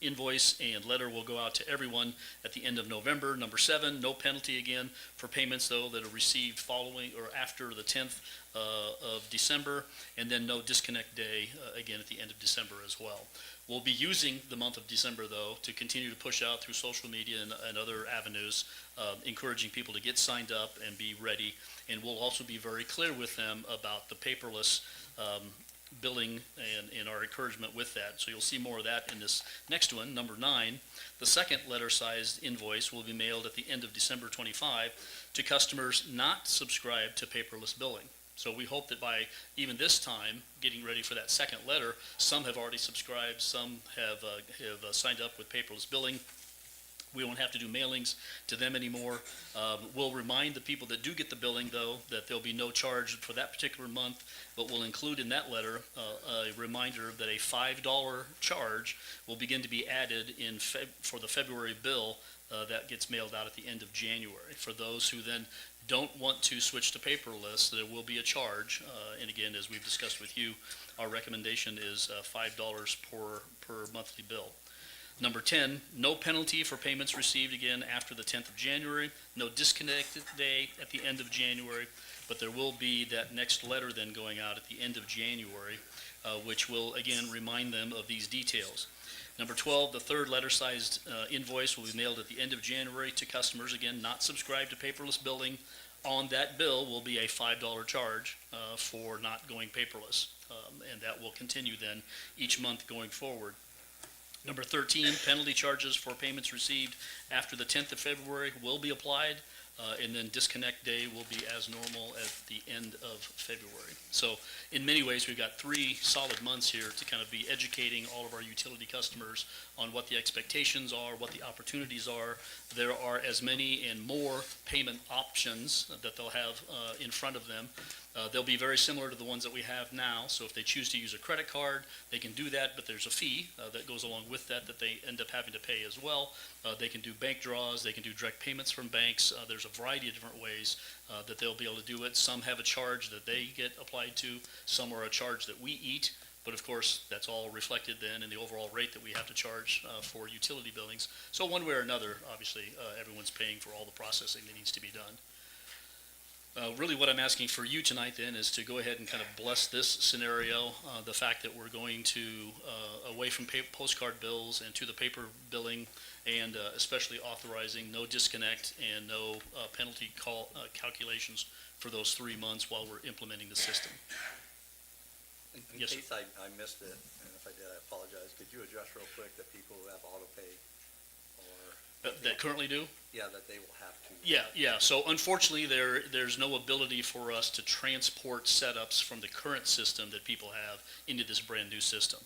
invoice and letter will go out to everyone at the end of November. Number 7, no penalty again for payments, though, that are received following or after the 10th of December, and then no disconnect day, again, at the end of December as well. We'll be using the month of December, though, to continue to push out through social media and other avenues, encouraging people to get signed up and be ready. And we'll also be very clear with them about the paperless billing and our encouragement with that. So you'll see more of that in this next one, number 9. The second letter-sized invoice will be mailed at the end of December 25 to customers not subscribed to paperless billing. So we hope that by even this time, getting ready for that second letter, some have already subscribed, some have signed up with paperless billing. We won't have to do mailings to them anymore. We'll remind the people that do get the billing, though, that there'll be no charge for that particular month, but we'll include in that letter a reminder that a $5 charge will begin to be added for the February bill that gets mailed out at the end of January. For those who then don't want to switch to paperless, there will be a charge. And again, as we've discussed with you, our recommendation is $5 per monthly bill. Number 10, no penalty for payments received again after the 10th of January, no disconnected day at the end of January, but there will be that next letter then going out at the end of January, which will again remind them of these details. Number 12, the third letter-sized invoice will be mailed at the end of January to customers, again, not subscribed to paperless billing. On that bill will be a $5 charge for not going paperless, and that will continue then each month going forward. Number 13, penalty charges for payments received after the 10th of February will be applied, and then disconnect day will be as normal at the end of February. So in many ways, we've got 3 solid months here to kind of be educating all of our utility customers on what the expectations are, what the opportunities are. There are as many and more payment options that they'll have in front of them. They'll be very similar to the ones that we have now, so if they choose to use a credit card, they can do that, but there's a fee that goes along with that they end up having to pay as well. They can do bank draws, they can do direct payments from banks. There's a variety of different ways that they'll be able to do it. Some have a charge that they get applied to, some are a charge that we eat, but of course, that's all reflected then in the overall rate that we have to charge for utility billings. So one way or another, obviously, everyone's paying for all the processing that needs to be done. Really what I'm asking for you tonight then is to go ahead and kind of bless this scenario, the fact that we're going to away from postcard bills and to the paper billing, and especially authorizing no disconnect and no penalty calculations for those 3 months while we're implementing the system. In Yes, case I missed it, and if I did, I apologize, could you address real quick that people who have auto pay or? That currently do? Yeah, that they will have to. Yeah. So unfortunately, there's no ability for us to transport setups from the current system that people have into this brand-new system.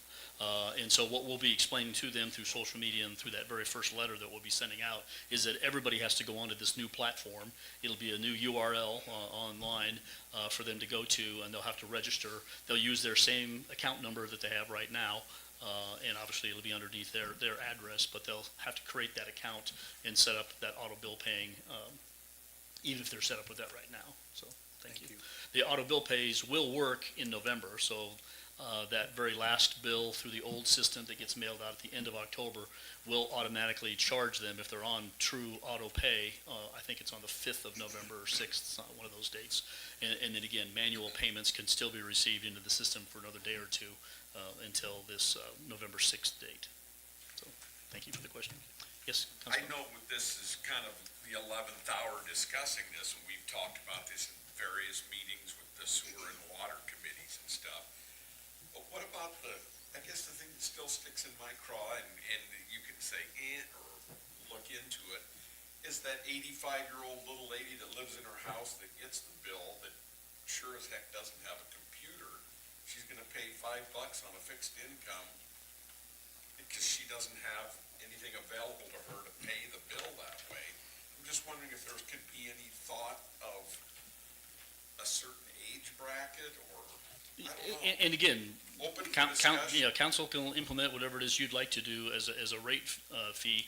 And so what we'll be explaining to them through social media and through that very first letter that we'll be sending out is that everybody has to go onto this new platform. It'll be a new URL online for them to go to, and they'll have to register. They'll use their same account number that they have right now. And obviously it'll be underneath their address, but they'll have to create that account and set up that auto bill paying, even if they're set up with that right now. So, thank you. The auto bill pays will work in November, so that very last bill through the old system that gets mailed out at the end of October will automatically charge them if they're on true auto pay. I think it's on the 5th of November or 6th, it's not one of those dates. And then again, manual payments can still be received into the system for another day or two until this November 6th date. So, thank you for the question. Yes, I Councilman? know this is kind of the 11th hour discussing this, and we've talked about this in various meetings with the sewer and water committees and stuff. But what about I guess the thing that still sticks in my craw, and you can say, or look into it, is that 85-year-old little lady that lives in her house that gets the bill that sure as heck doesn't have a computer. She's gonna pay $5 on a fixed income because she doesn't have anything available to her to pay the bill that way. I'm just wondering if there could be any thought of a certain age bracket, or, I don't know. And again, Open for discussion. council can implement whatever it is you'd like to do as a rate fee.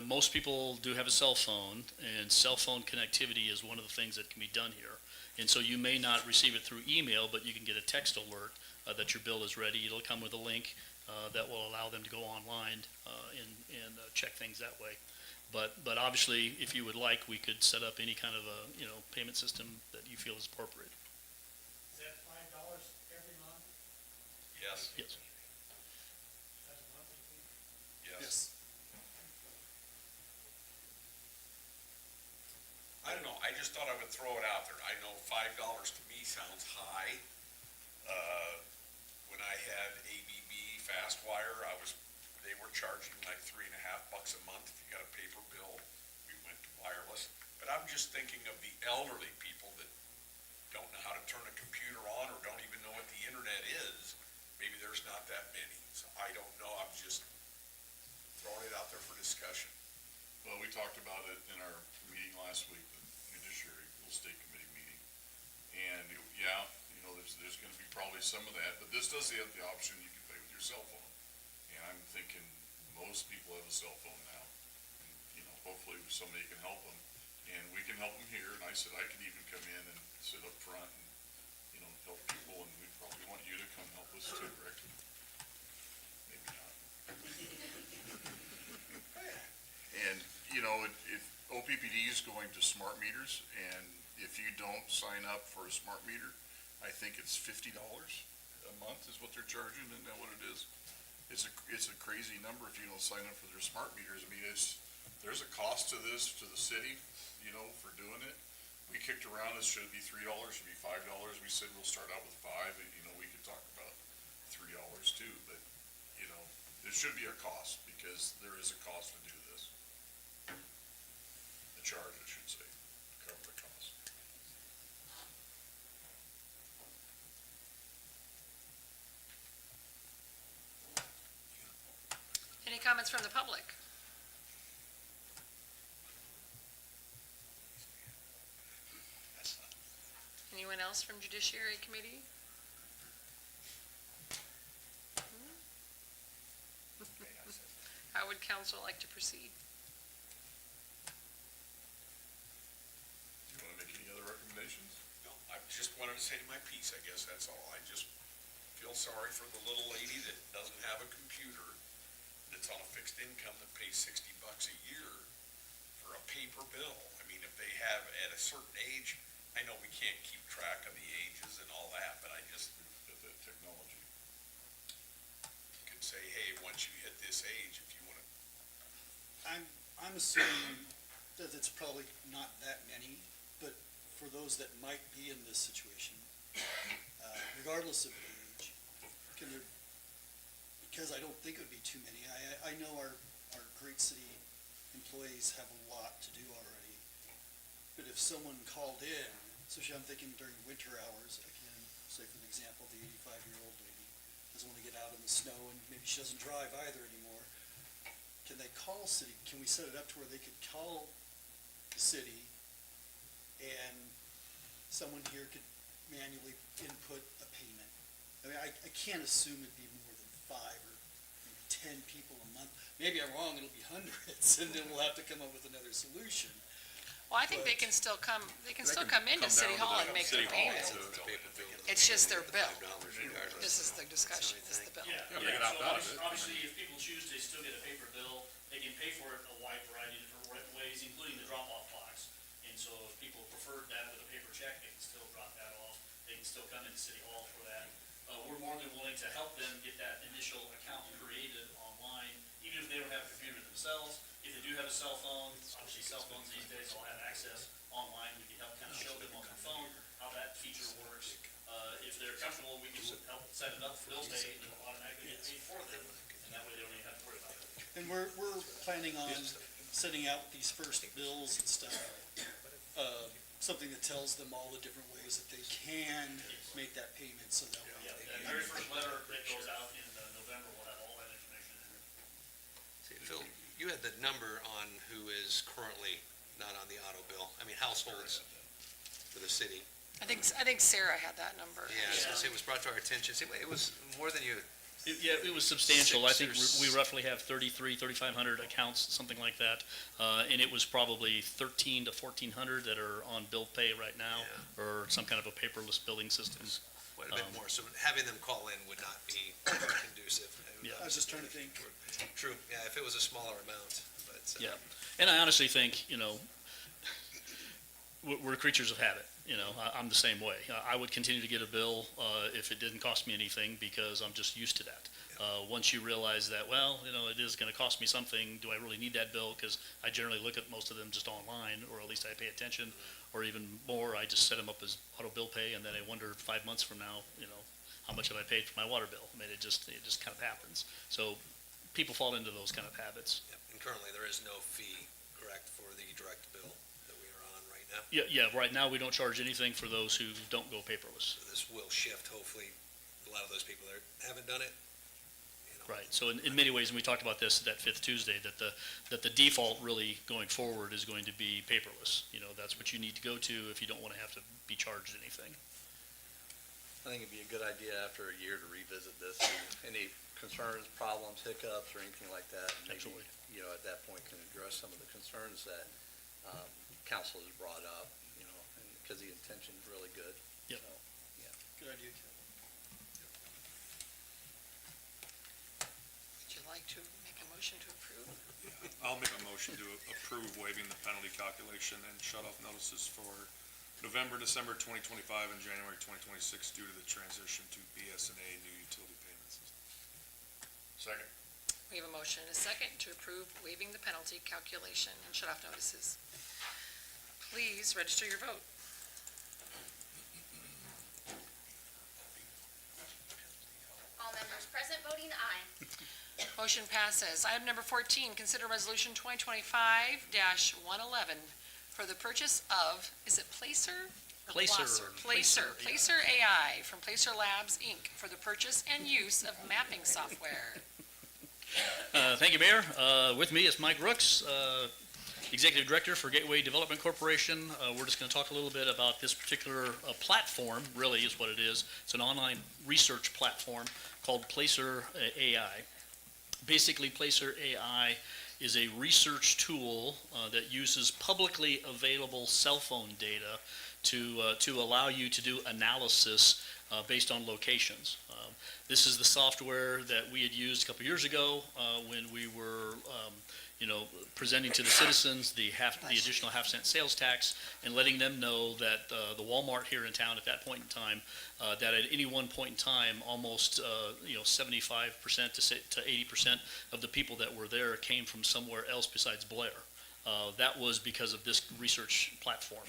Most people do have a cell phone, and cell phone connectivity is one of the things that can be done here. And so you may not receive it through email, but you can get a text alert that your bill is ready. It'll come with a link that will allow them to go online and check things that way. But obviously, if you would like, we could set up any kind of a, payment system that you feel is appropriate. Is that $5 every month? Yes, Yes. That's a monthly fee? yes. I don't know, I just thought I would throw it out there. I know $5 to me sounds high. When I had ABB FastWire, they were charging like $3.50 a month if you got a paper bill. We went to wireless. But I'm just thinking of the elderly people that don't know how to turn a computer on or don't even know what the internet is. Maybe there's not that many, so I don't know, I'm just throwing it out there for discussion. Well, we talked about it in our meeting last week, the judiciary, full state committee meeting. And, there's gonna be probably some of that, but this does have the option, you can pay with your cell phone. And I'm thinking most people have a cell phone now. And, hopefully somebody can help them. And we can help them here, and I said I could even come in and sit up front and, help people, and we'd probably want you to come help us too, Rick. Maybe not. And, if OPPD is going to smart meters, and if you don't sign up for a smart meter, I think it's $50 a month is what they're charging, isn't that what it is? It's a crazy number if you don't sign up for their smart meters. I mean, there's a cost to this, to the city, for doing it. We kicked around, it should be $3, should be $5. We said we'll start out with $5, and, we could talk about $3 too, but, there should be a cost, because there is a cost to do this. The charge, I should say, to cover the cost. Any comments from the public? Anyone else from Judiciary Committee? How would council like to proceed? Do you want to make any other recommendations? No, I just wanted to say my piece, I guess, that's all. I just feel sorry for the little lady that doesn't have a computer, that's on a fixed income that pays $60 a year for a paper bill. I mean, if they have at a certain age, I know we can't keep track of the ages and all that, but I just, With the technology. could say, hey, once you hit this age, if you want to. I'm assuming that it's probably not that many, but for those that might be in this situation, regardless of age, can there, because I don't think it would be too many. I know our great city employees have a lot to do already, but if someone called in, especially I'm thinking during winter hours, again, say for an example, the 85-year-old lady doesn't want to get out in the snow and maybe she doesn't drive either anymore. Can they call city? Can we set it up to where they could call the city and someone here could manually input a payment? I mean, I can't assume it'd be more than 5 or maybe 10 people a month. Maybe I'm wrong, it'll be hundreds, and then we'll have to come up with another solution. Well, I think they can still come into City Hall and make their payment. It's just their bill. This is the discussion, this is the bill. Yeah, they can opt out of it. Obviously, if people choose to still get a paper bill, they can pay for it a wide variety of different ways, including the drop-off box. And so if people preferred that with a paper check, they can still drop that off. They can still come into City Hall for that. We're more than willing to help them get that initial account created online, even if they don't have a computer themselves. If they do have a cell phone, obviously cell phones these days all have access online. We can help kind of show them on their phone how that feature works. If they're comfortable, we can help set it up for bill pay, and it'll automatically get paid for them, and that way they don't even have to worry about it. And we're planning on sending out these first bills and stuff, something that tells them all the different ways that they can make that payment, so that way Yeah, they that can. very first letter that goes out in November will have all that information in it. See, Phil, you had the number on who is currently not on the auto bill. I mean, households for the city. I think Sarah had that number. Yeah, I was gonna say, it was brought to our attention. See, it was more than you, Yeah, it was substantial. I think Six or we roughly have 3,500 accounts, something like that. And it was probably 1,300 to 1,400 that are on bill pay right now, or some kind of a paperless billing system. quite a bit more, so having them call in would not be conducive. It would Yeah. I was just trying to think. True, yeah, if it was a smaller amount, but. Yeah, and I honestly think, we're creatures of habit, I'm the same way. I would continue to get a bill if it didn't cost me anything, because I'm just used to that. Once you realize that, well, it is gonna cost me something, do I really need that bill? Because I generally look at most of them just online, or at least I pay attention, or even more, I just set them up as auto bill pay, and then I wonder 5 months from now, how much have I paid for my water bill? I mean, it just kind of happens. So people fall into those kind of habits. Yep, and currently there is no fee, correct, for the direct bill that we are on right now? Yeah, right now, we don't charge anything for those who don't go paperless. So this will shift, hopefully, a lot of those people that haven't done it. Right, so in many ways, and we talked about this that fifth Tuesday, that the default really going forward is going to be paperless. That's what you need to go to if you don't want to have to be charged anything. I think it'd be a good idea after a year to revisit this. Any concerns, problems, hiccups, or anything like that? Maybe, Absolutely. at that point can address some of the concerns that council has brought up, and because the intention's really good. Yep. So, yeah. Good idea, Kevin. Would you like to make a motion to approve? I'll make a motion to approve waiving the penalty calculation and shut-off notices for November, December 2025, and January 2026 due to the transition to BSNA new utility payment system. Second. We have a motion and a second to approve waiving the penalty calculation and shut-off notices. Please register your vote. All members present voting aye. Motion passes. Item number 14, consider resolution 2025-111 for the purchase of, is it Placer? or Placer. Blosser? Placer, Placer, yeah. Placer AI from Placer Labs, Inc. for the purchase and use of mapping software. Thank you, Mayor. With me is Mike Rooks, Executive Director for Gateway Development Corporation. We're just going to talk a little bit about this particular platform, really is what it is. It's an online research platform called Placer AI. Basically, Placer AI is a research tool that uses publicly available cell phone data to allow you to do analysis based on locations. This is the software that we had used a couple years ago when we were presenting to the citizens the additional half-cent sales tax and letting them know that the Walmart here in town at that point in time, that at any one point in time, almost 75% to 80% of the people that were there came from somewhere else besides Blair. That was because of this research platform.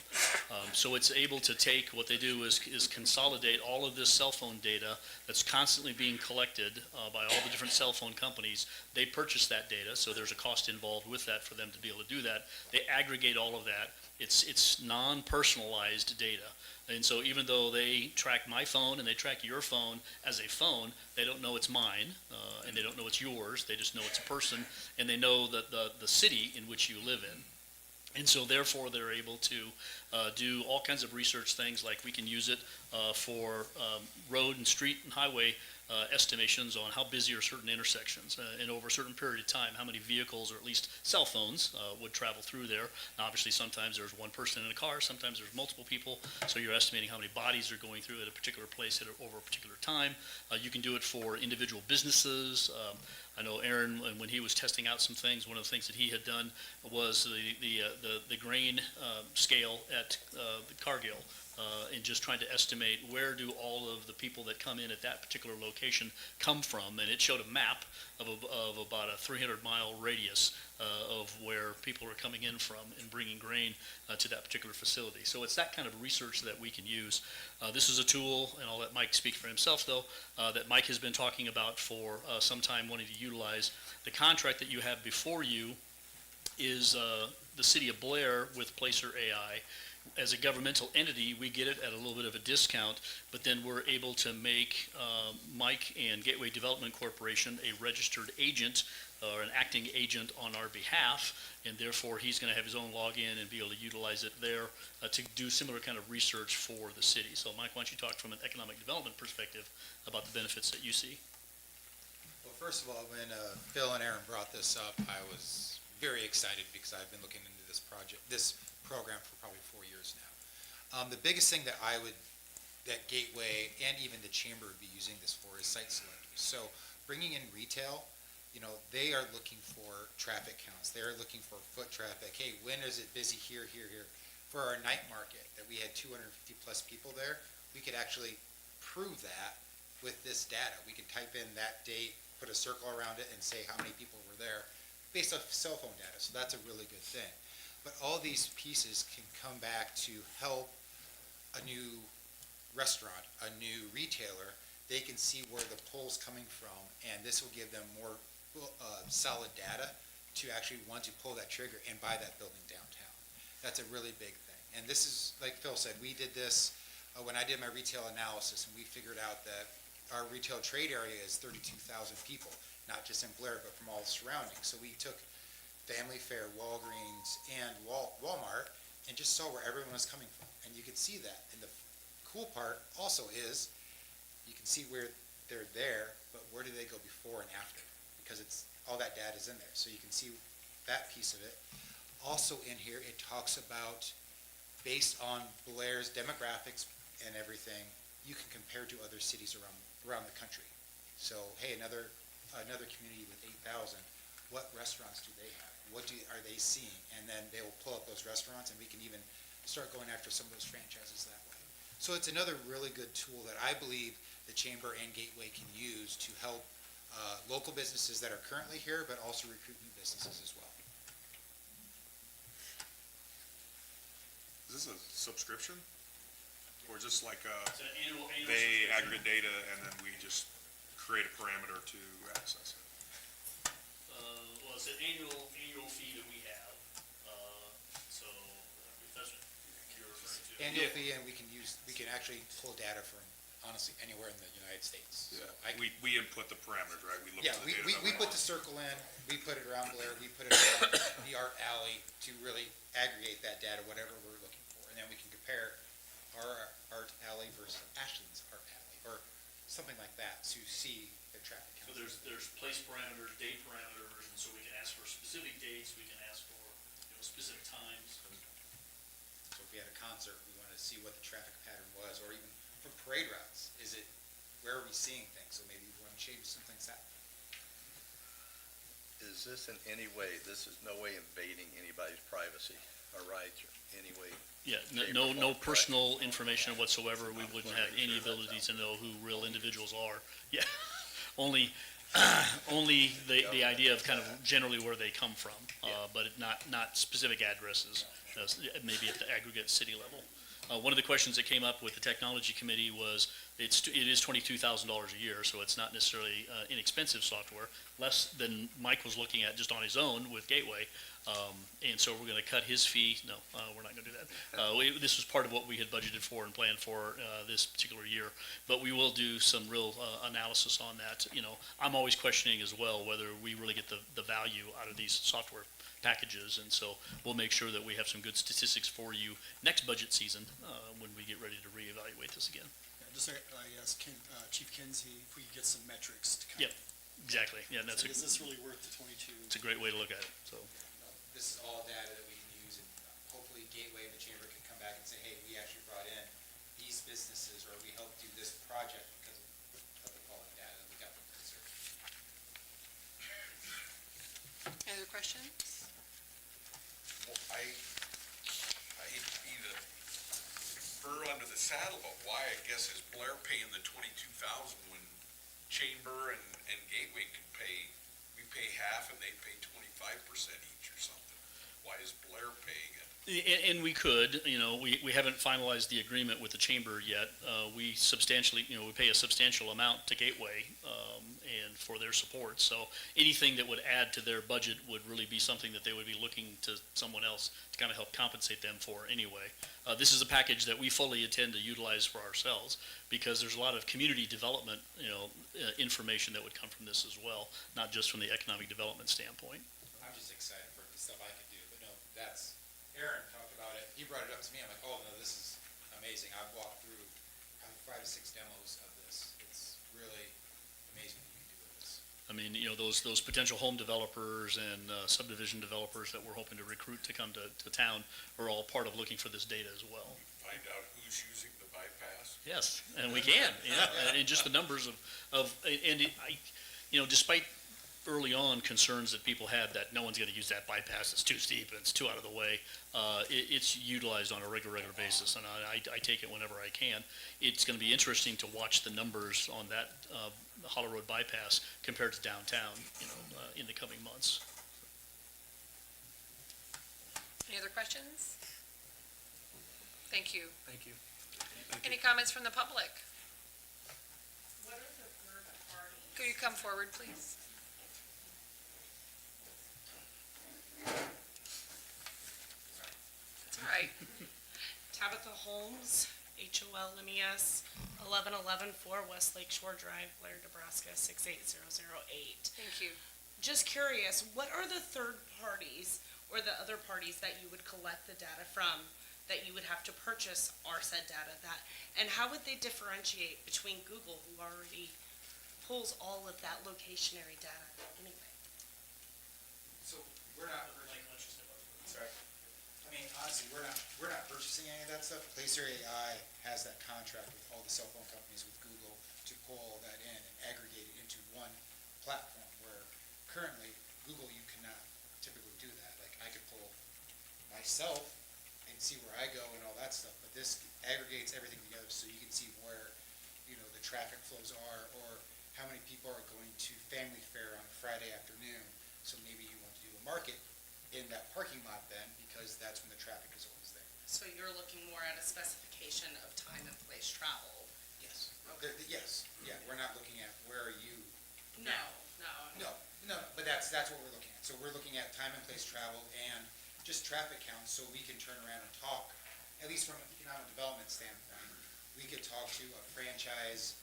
So it's able to take, what they do is consolidate all of this cell phone data that's constantly being collected by all the different cell phone companies. They purchase that data, so there's a cost involved with that for them to be able to do that. They aggregate all of that. It's non-personalized data. And so even though they track my phone and they track your phone as a phone, they don't know it's mine, and they don't know it's yours. They just know it's a person, and they know that the city in which you live in. And so therefore, they're able to do all kinds of research things, like we can use it for road and street and highway estimations on how busy are certain intersections, and over a certain period of time, how many vehicles, or at least cell phones, would travel through there. Now, obviously, sometimes there's one person in a car, sometimes there's multiple people, so you're estimating how many bodies are going through at a particular place over a particular time. You can do it for individual businesses. I know Aaron, when he was testing out some things, one of the things that he had done was the grain scale at the Cargill, and just trying to estimate where do all of the people that come in at that particular location come from, and it showed a map of about a 300-mile radius of where people are coming in from and bringing grain to that particular facility. So it's that kind of research that we can use. This is a tool, and I'll let Mike speak for himself though, that Mike has been talking about for some time, wanting to utilize. The contract that you have before you is the city of Blair with Placer AI. As a governmental entity, we get it at a little bit of a discount, but then we're able to make Mike and Gateway Development Corporation a registered agent or an acting agent on our behalf, and therefore he's going to have his own login and be able to utilize it there to do similar kind of research for the city. So Mike, why don't you talk from an economic development perspective about the benefits that you see? Well, first of all, when Bill and Aaron brought this up, I was very excited because I've been looking into this program for probably 4 years now. The biggest thing that I would that Gateway and even the chamber would be using this for is site selection. So bringing in retail, you know, they are looking for traffic counts. They're looking for foot traffic. Hey, when is it busy here, here, here? For our night market, that we had 250 plus people there, we could actually prove that with this data. We can type in that date, put a circle around it, and say how many people were there based off cell phone data. So that's a really good thing. But all these pieces can come back to help a new restaurant, a new retailer. They can see where the pull's coming from, and this will give them more solid data to actually want to pull that trigger and buy that building downtown. That's a really big thing. And this is, like Phil said, we did this when I did my retail analysis, and we figured out that our retail trade area is 32,000 people, not just in Blair, but from all the surroundings. So we took Family Fare, Walgreens, and Walmart, and just saw where everyone was coming from. And you could see that. And the cool part also is, you can see where they're there, but where do they go before and after? Because it's, all that data is in there. So you can see that piece of it. Also in here, it talks about, based on Blair's demographics and everything, you can compare to other cities around the country. So, hey, another community with 8,000, what restaurants do they have? Are they seeing? And then they will pull up those restaurants, and we can even start going after some of those franchises that way. So it's another really good tool that I believe the Chamber and Gateway can use to help local businesses that are currently here, but also recruit new businesses as well. Is this a subscription? Or just like It's an annual they subscription. aggregate data and then we just create a parameter to access it? Well, it's an annual fee that we have, so if that's what you're referring to. Annual fee, and we can actually pull data from, honestly, anywhere in the United States. So We input the parameters, right? We look Yeah, at the data. we put the circle in, we put it around Blair, we put it around the art alley to really aggregate that data, whatever we're looking for. And then we can compare our art alley versus Ashland's art alley, or something like that, to see the traffic So counts. there's place parameters, date parameters, and so we can ask for specific dates, we can ask for, specific times. So if we had a concert, we wanted to see what the traffic pattern was, or even for parade routes, where are we seeing things? So maybe we want to change some things that way. Is this in any way, this is no way invading anybody's privacy or rights or any way? Yeah, shape, no or form, correct? personal information whatsoever. We wouldn't have any ability to know who real individuals are. Yeah, only the idea of kind of generally where they come from, but not specific addresses, maybe at the aggregate city level. One of the questions that came up with the technology committee was, it is $22,000 a year, so it's not necessarily inexpensive software, less than Mike was looking at just on his own with Gateway. And so we're going to cut his fee. No, we're not going to do that. This was part of what we had budgeted for and planned for this particular year. But we will do some real analysis on that. I'm always questioning as well whether we really get the value out of these software packages. And so we'll make sure that we have some good statistics for you next budget season when we get ready to reevaluate this again. I asked Chief Kinsey if we could get some metrics to kind Yep, exactly. Yeah, and of, is this really worth the 22? it's a great way to look at it, so. This is all data that we can use, and hopefully Gateway and the Chamber can come back and say, hey, we actually brought in these businesses, or we helped do this project because of the quality data that we got from the research. Any other questions? Well, I hate to be the burr under the saddle, but why, I guess, is Blair paying the 22,000 when Chamber and Gateway can pay, we pay half and they pay 25% each or something? Why is Blair paying it? And we could, we haven't finalized the agreement with the chamber yet. We substantially, we pay a substantial amount to Gateway, and for their support. So anything that would add to their budget would really be something that they would be looking to someone else to kind of help compensate them for anyway. This is a package that we fully intend to utilize for ourselves because there's a lot of community development, information that would come from this as well, not just from the economic development standpoint. I'm just excited for the stuff I can do, but no, Aaron talked about it, he brought it up to me, I'm like, oh, no, this is amazing. I've walked through probably 5 to 6 demos of this. It's really amazing what you can do with this. I mean, those potential home developers and subdivision developers that we're hoping to recruit to come to town are all part of looking for this data as well. Find out who who's using the bypass? Yes, and we can, yeah, and just the numbers despite early on concerns that people had that no one's gonna use that bypass, it's too steep, and it's too out of the way, it's utilized on a regular basis, and I take it whenever I can. It's gonna be interesting to watch the numbers on that, Hollow Road bypass compared to downtown, in the coming months. Any other questions? Thank you. Thank you. Any comments from the public? What are the third parties? Could you come forward, please? That's all right. Tabitha Holmes, HOLMES, 11114 West Lake Shore Drive, Blair, Nebraska, 68008. Thank you. Just curious, what are the third parties or the other parties that you would collect the data from, that you would have to purchase our said data, and how would they differentiate between Google, who already pulls all of that locationary data anyway? So we're not, sorry. I mean, honestly, we're not purchasing any of that stuff. Placer AI has that contract with all the cell phone companies with Google to pull all that in and aggregate it into one platform, where currently, Google, you cannot typically do that. Like, I could pull myself and see where I go and all that stuff, but this aggregates everything together so you can see where, the traffic flows are, or how many people are going to Family Fair on Friday afternoon. So maybe you want to do a market in that parking lot then, because that's when the traffic is always there. So you're looking more at a specification of time and place travel? Yes. Yes, yeah, we're not looking at where are you. No. No, but that's what we're looking at. So we're looking at time and place travel and just traffic counts, so we can turn around and talk, at least from an economic development standpoint. We could talk to a franchise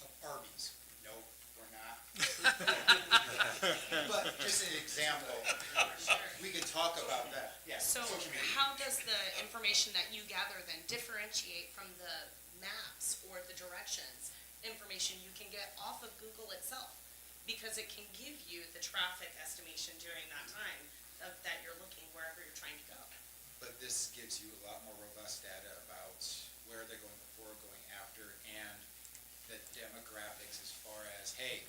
of Arby's. No, we're not. But just an example, we could talk about that. Yeah. So social media. how does the information that you gather then differentiate from the maps or the directions, information you can get off of Google itself? Because it can give you the traffic estimation during that time that you're looking wherever you're trying to go. But this gives you a lot more robust data about where they're going before, going after, and the demographics as far as, hey.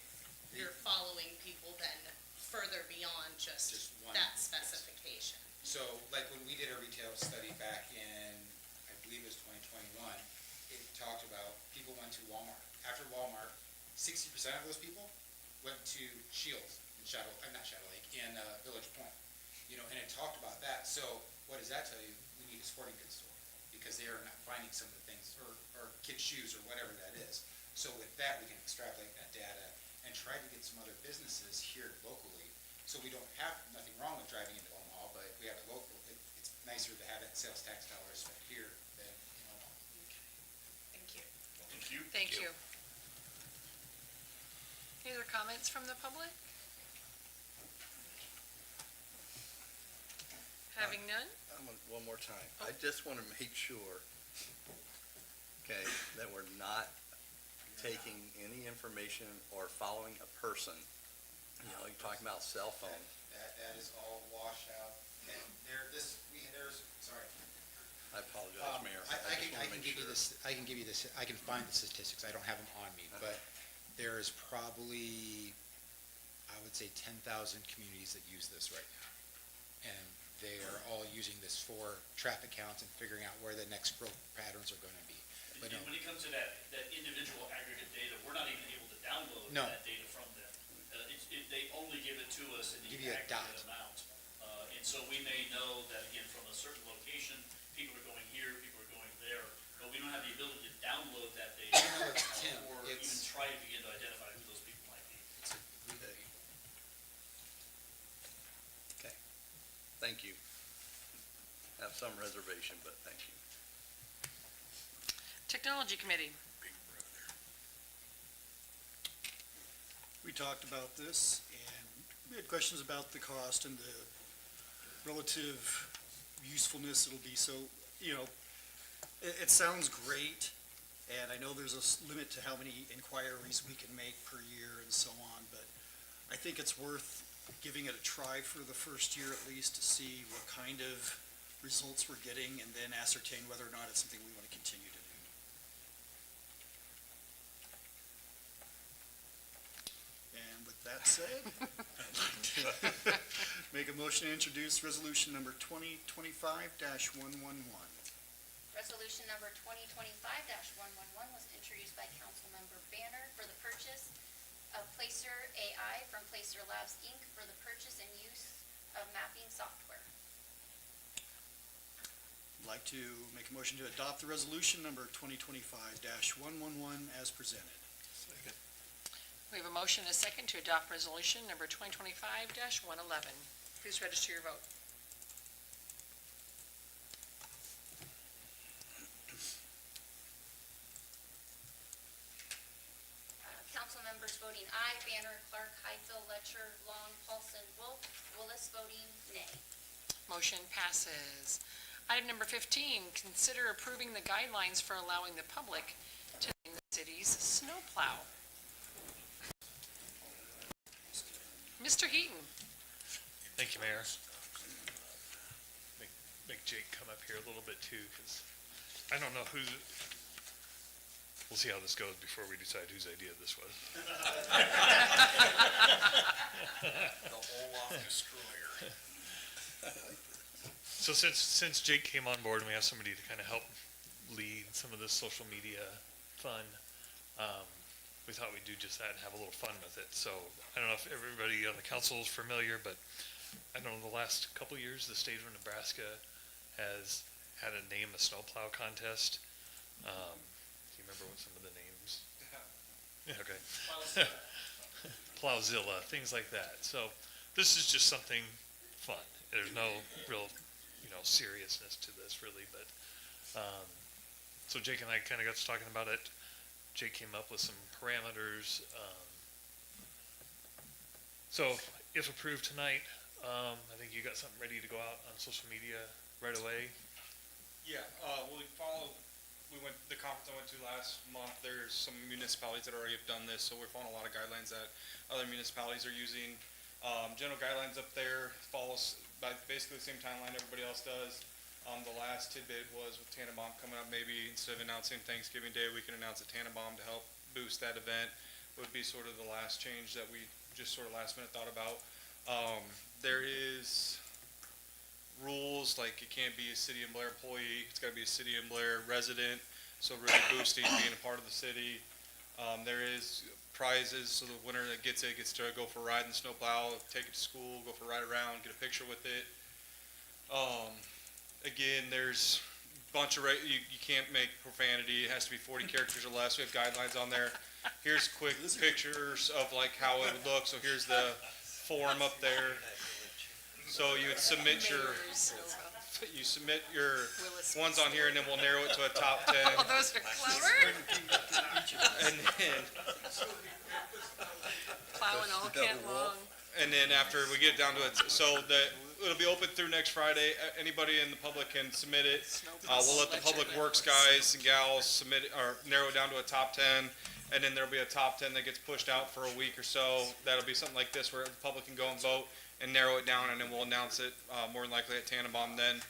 You're following people then further beyond just Just one, that yes. specification. So, like when we did a retail study back in, I believe it was 2021, it talked about people went to Walmart. After Walmart, 60% of those people went to Shields in not Shadow Lake, in Village Point. And it talked about that. So what does that tell you? We need a sporting goods store, because they are not finding some of the things, or kids' shoes or whatever that is. So with that, we can extrapolate that data and try to get some other businesses here locally. So we don't have, nothing wrong with driving into Omaha, but we have it local. It's nicer to have that sales tax dollars spent here than in Omaha. Thank you. Thank you. Thank you. Any other comments from the public? Having none? One more time. I just want to make sure, okay, that we're not taking any information or following a person. You're talking about cell phone. That is all washed out. And sorry. I apologize, Mayor. I can give you this, I can find the statistics, I don't have them on me, but there is probably, I would say, 10,000 communities that use this right now. And they are all using this for traffic counts and figuring out where the next growth patterns are gonna be. But no, When it comes to that individual aggregate data, we're not even able to download No. that data from them. They only give it to us in Give the you a dot. aggregate amount. And so we may know that, again, from a certain location, people are going here, people are going there, but we don't have the ability to download that data. No, it's Tim. Or even It's- try to begin to identify who those people might be. it's a group of people. Okay. Thank you. Have some reservation, but thank you. Technology Committee. Big brother. We talked about this, and we had questions about the cost and the relative usefulness it'll be. So, it sounds great, and I know there's a limit to how many inquiries we can make per year and so on, but I think it's worth giving it a try for the first year at least to see what kind of results we're getting and then ascertain whether or not it's something we want to continue to do. And with that said, I'd like to make a motion to introduce resolution number 2025-111. Resolution number 2025-111 was introduced by Councilmember Banner for the purchase of Placer AI from Placer Labs, Inc. for the purchase and use of mapping software. I'd like to make a motion to adopt the resolution number 2025-111 as presented. We have a motion and a second to adopt resolution number 2025-111. Please register your vote. Council members voting aye, Banner, Clark, Heisel, Letcher, Long, Paulson, Wolf, Willis voting nay. Motion passes. Item number 15, consider approving the guidelines for allowing the public to name the city's snowplow. Mr. Heaton. Thank you, Mayor. Make Jake come up here a little bit too, because I don't know who, we'll see how this goes before we decide whose idea this was. The Olaf Destroyer. So since Jake came on board and we have somebody to kind of help lead some of this social media fun, we thought we'd do just that and have a little fun with it. So I don't know if everybody on the council is familiar, but I don't know, the last couple of years, the state of Nebraska has had a name a snowplow contest. Do you remember what some of the names? Yeah, okay. Plowzilla, things like that. So this is just something fun. There's no real, seriousness to this really, but, so Jake and I kind of got to talking about it. Jake came up with some parameters. So if approved tonight, I think you got something ready to go out on social media right away. Yeah, the conference I went to last month, there's some municipalities that already have done this, so we're following a lot of guidelines that other municipalities are using. General guidelines up there follows by basically the same timeline everybody else does. The last tidbit was with Tannenbaum coming up, maybe instead of announcing Thanksgiving Day, we can announce a Tannenbaum to help boost that event, would be sort of the last change that we just sort of last minute thought about. There is rules, like it can't be a City of Blair employee, it's gotta be a City of Blair resident, so really boosting being a part of the city. There is prizes, so the winner that gets it gets to go for a ride in the snowplow, take it to school, go for a ride around, get a picture with it. Again, there's a bunch of, you can't make profanity, it has to be 40 characters or less, we have guidelines on there. Here's quick pictures of like how it would look, so here's the form up there. So you would submit your ones on here and then we'll narrow it to a top 10. Oh, those are clever. And then, Plowing all camp long. and then after we get down to it, so that it'll be open through next Friday. Anybody in the public can submit it. We'll let the public works guys and gals submit it, or narrow it down to a top 10. And then there'll be a top 10 that gets pushed out for a week or so. That'll be something like this where the public can go and vote and narrow it down, and then we'll announce it more than likely at Tannenbaum then.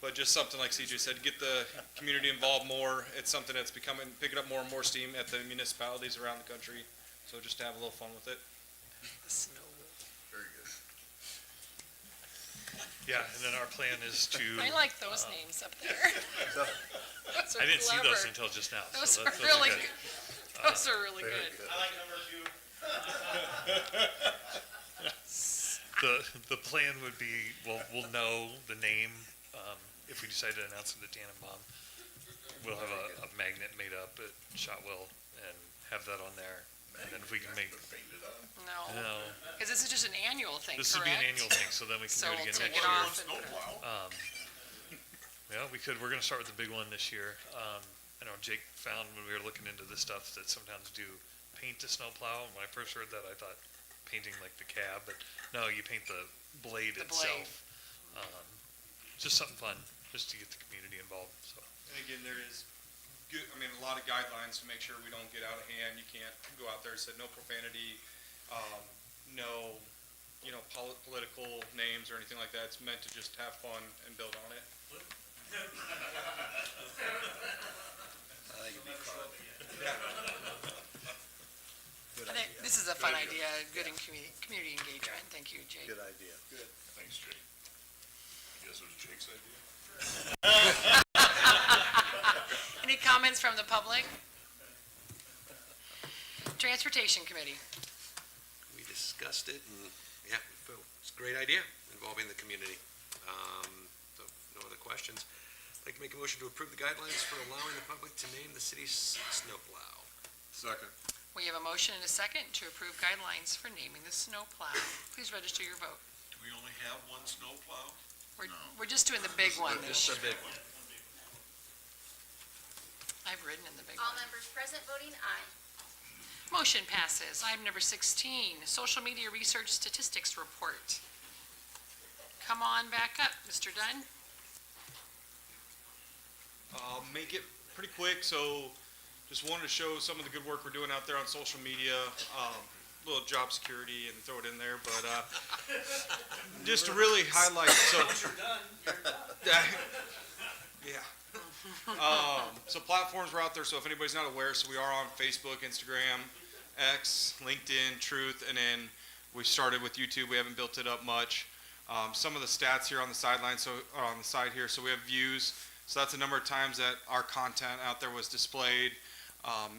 But just something like CJ said, get the community involved more. It's something that's picking up more and more steam at the municipalities around the country. So just to have a little fun with it. The snow. Very good. Yeah, and then our plan is to. I like those names up there. Those are I didn't see clever. those until just now. Those so are those really good. good. Those are really good. I like number 2. The plan would be, we'll know the name, if we decide to announce it at Tannenbaum. We'll have a magnet made up at Shotwell and have that on there. And then if we can make, No, because this is just an annual thing, this would be an correct? annual thing, so then we can So do it we'll again take next it year. off and put it. Yeah, we could, we're gonna start with the big one this year. I know Jake found when we were looking into this stuff that sometimes do paint the snowplow, and when I first heard that, I thought painting like the cab, but no, you paint the blade The itself. Just something fun, just to get the community involved, so. And again, there is good, a lot of guidelines to make sure we don't get out of hand. You can't go out there and say no profanity, no, political names or anything like that. It's meant to just have fun and build on it. I think it'd be fun. Good I think idea. this is a fun idea, good in community engagement. Thank you, Jake. Good idea. Thanks, Jake. I guess it was Jake's idea. Any comments from the public? Transportation Committee. We discussed it, and yeah, it's a great idea involving the community. So no other questions. I'd like to make a motion to approve the guidelines for allowing the public to name the city's snowplow. Second. We have a motion and a second to approve guidelines for naming the snowplow. Please register your vote. Do we only have one snowplow? We're just doing the big one this It's a year. big one. I've ridden in the big All one. members present voting aye. Motion passes. Item number 16, Social Media Research Statistics Report. Come on back up, Mr. Dunn. I'll make it pretty quick, so just wanted to show some of the good work we're doing out there on social media. Little job security and throw it in there, but just to really highlight, so. Once you're done, you're done. Yeah. So platforms are out there, so if anybody's not aware, so we are on Facebook, Instagram, X, LinkedIn, Truth, and then we started with YouTube. We haven't built it up much. Some of the stats here on the sideline, so on the side here, so we have views. So that's the number of times that our content out there was displayed,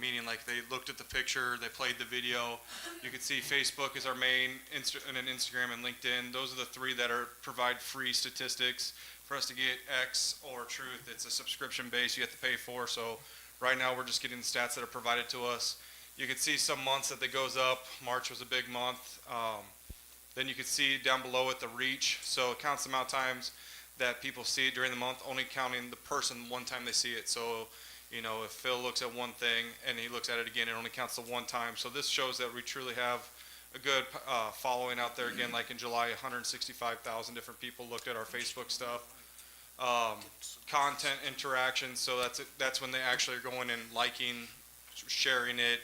meaning like they looked at the picture, they played the video. You can see Facebook is our main, and then Instagram and LinkedIn. Those are the three that provide free statistics. For us to get X or Truth, it's a subscription base you have to pay for. So right now we're just getting the stats that are provided to us. You can see some months that it goes up. March was a big month. Then you can see down below it the reach. So it counts the amount of times that people see it during the month, only counting the person one time they see it. So, you know, if Phil looks at one thing and he looks at it again, it only counts the one time. So this shows that we truly have a good following out there. Again, like in July, 165,000 different people looked at our Facebook stuff. Content interaction, so that's when they actually are going and liking, sharing it,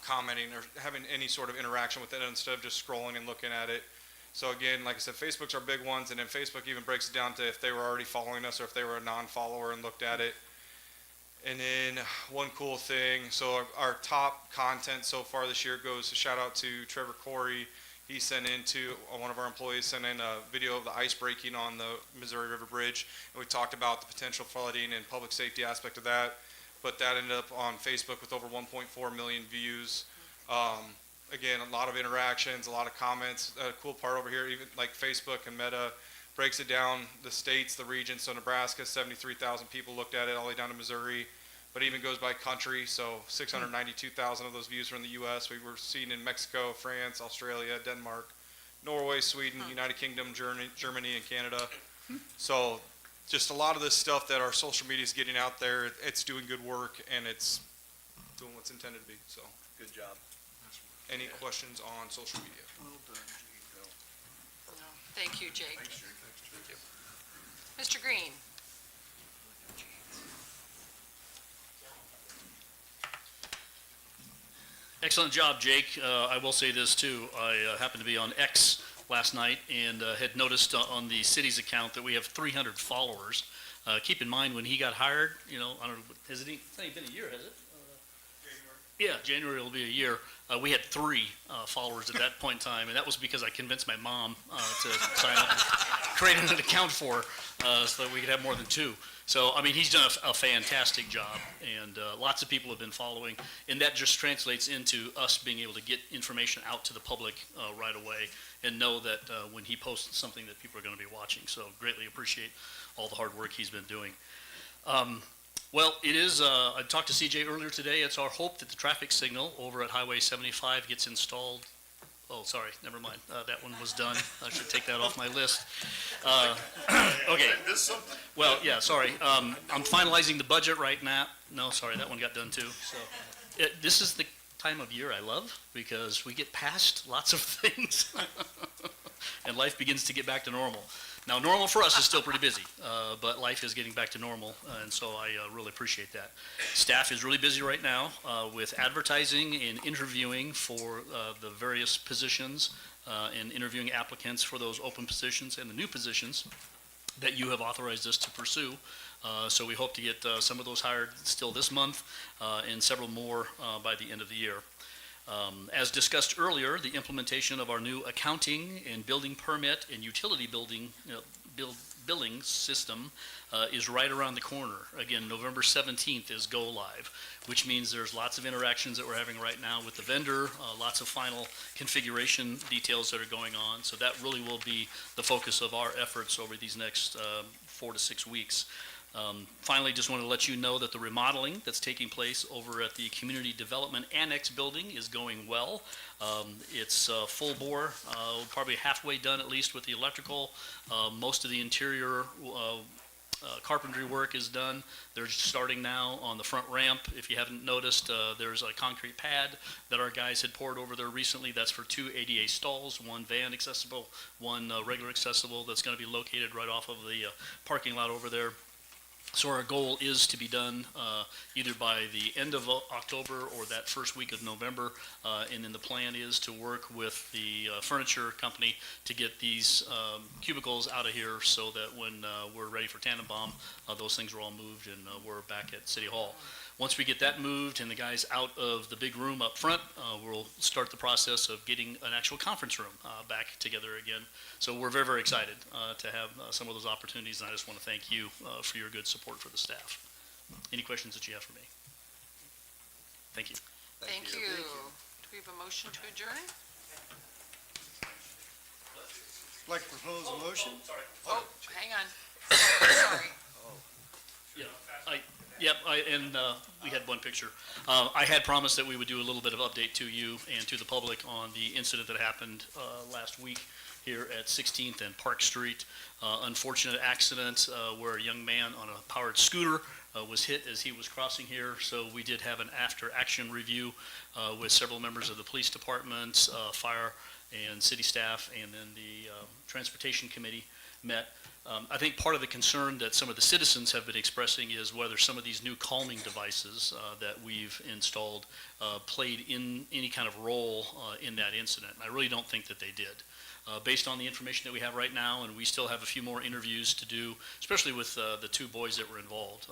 commenting, or having any sort of interaction with it instead of just scrolling and looking at it. So again, like I said, Facebook's our big ones, and then Facebook even breaks it down to if they were already following us or if they were a non-follower and looked at it. And then one cool thing, so our top content so far this year goes to shout out to Trevor Corey. He sent in to, one of our employees sent in a video of the ice breaking on the Missouri River Bridge. And we talked about the potential flooding and public safety aspect of that. But that ended up on Facebook with over 1.4 million views. Again, a lot of interactions, a lot of comments. A cool part over here, even like Facebook and Meta breaks it down, the states, the regions. So Nebraska, 73,000 people looked at it all the way down to Missouri. But it even goes by country, so 692,000 of those views were in the U.S. We were seen in Mexico, France, Australia, Denmark, Norway, Sweden, United Kingdom, Germany, and Canada. So just a lot of this stuff that our social media is getting out there, it's doing good work, and it's doing what's intended to be, so. Good job. Any questions on social media? No. Thank you, Jake. Thanks, Jake. Thank you. Mr. Green. Excellent job, Jake. I will say this too. I happened to be on X last night and had noticed on the city's account that we have 300 followers. Keep in mind when he got hired, you know, I don't know, it's not even been a year, has it? Yeah, January will be a year. We had 3 followers at that point in time, and that was because I convinced my mom to sign up and create an account for her so that we could have more than 2. So, I mean, he's done a fantastic job, and lots of people have been following, and that just translates into us being able to get information out to the public right away and know that when he posts something that people are going to be watching. So greatly appreciate all the hard work he's been doing. Well, it is, I talked to CJ earlier today. It's our hope that the traffic signal over at Highway 75 gets installed. Oh, sorry, never mind. That one was done. I should take that off my list. Okay. Well, yeah, sorry. I'm finalizing the budget right now. No, sorry, that one got done too. So this is the time of year I love because we get past lots of things. and life begins to get back to normal. Now, normal for us is still pretty busy, but life is getting back to normal, and so I really appreciate that. Staff is really busy right now with advertising and interviewing for the various positions and interviewing applicants for those open positions and the new positions that you have authorized us to pursue. So we hope to get some of those hired still this month and several more by the end of the year. As discussed earlier, the implementation of our new accounting and building permit and utility billing system is right around the corner. Again, November 17th is go live, which means there's lots of interactions that we're having right now with the vendor, lots of final configuration details that are going on. So that really will be the focus of our efforts over these next 4 to 6 weeks. Finally, just wanted to let you know that the remodeling that's taking place over at the Community Development Annex building is going well. It's full bore, probably halfway done at least with the electrical. Most of the interior carpentry work is done. They're starting now on the front ramp. If you haven't noticed, there's a concrete pad that our guys had poured over there recently. That's for 2 ADA stalls, 1 van accessible, 1 regular accessible, that's going to be located right off of the parking lot over there. So our goal is to be done either by the end of October or that first week of November, and then the plan is to work with the furniture company to get these cubicles out of here so that when we're ready for Tannenbaum, those things are all moved and we're back at City Hall. Once we get that moved and the guys out of the big room up front, we'll start the process of getting an actual conference room back together again. So we're very, very excited to have some of those opportunities, and I just want to thank you for your good support for the staff. Any questions that you have for me? Thank you. Thank you. Do we have a motion to adjourn? Like to propose a motion? Oh, hang on. Sorry. We had one picture. I had promised that we would do a little bit of update to you and to the public on the incident that happened last week here at 16th and Park Street. Unfortunate accident where a young man on a powered scooter was hit as he was crossing here. So we did have an after-action review with several members of the police department, fire and city staff, and then the transportation committee met. I think part of the concern that some of the citizens have been expressing is whether some of these new calming devices that we've installed played in any kind of role in that incident. And I really don't think that they did. Based on the information that we have right now, and we still have a few more interviews to do, especially with the 2 boys that were involved.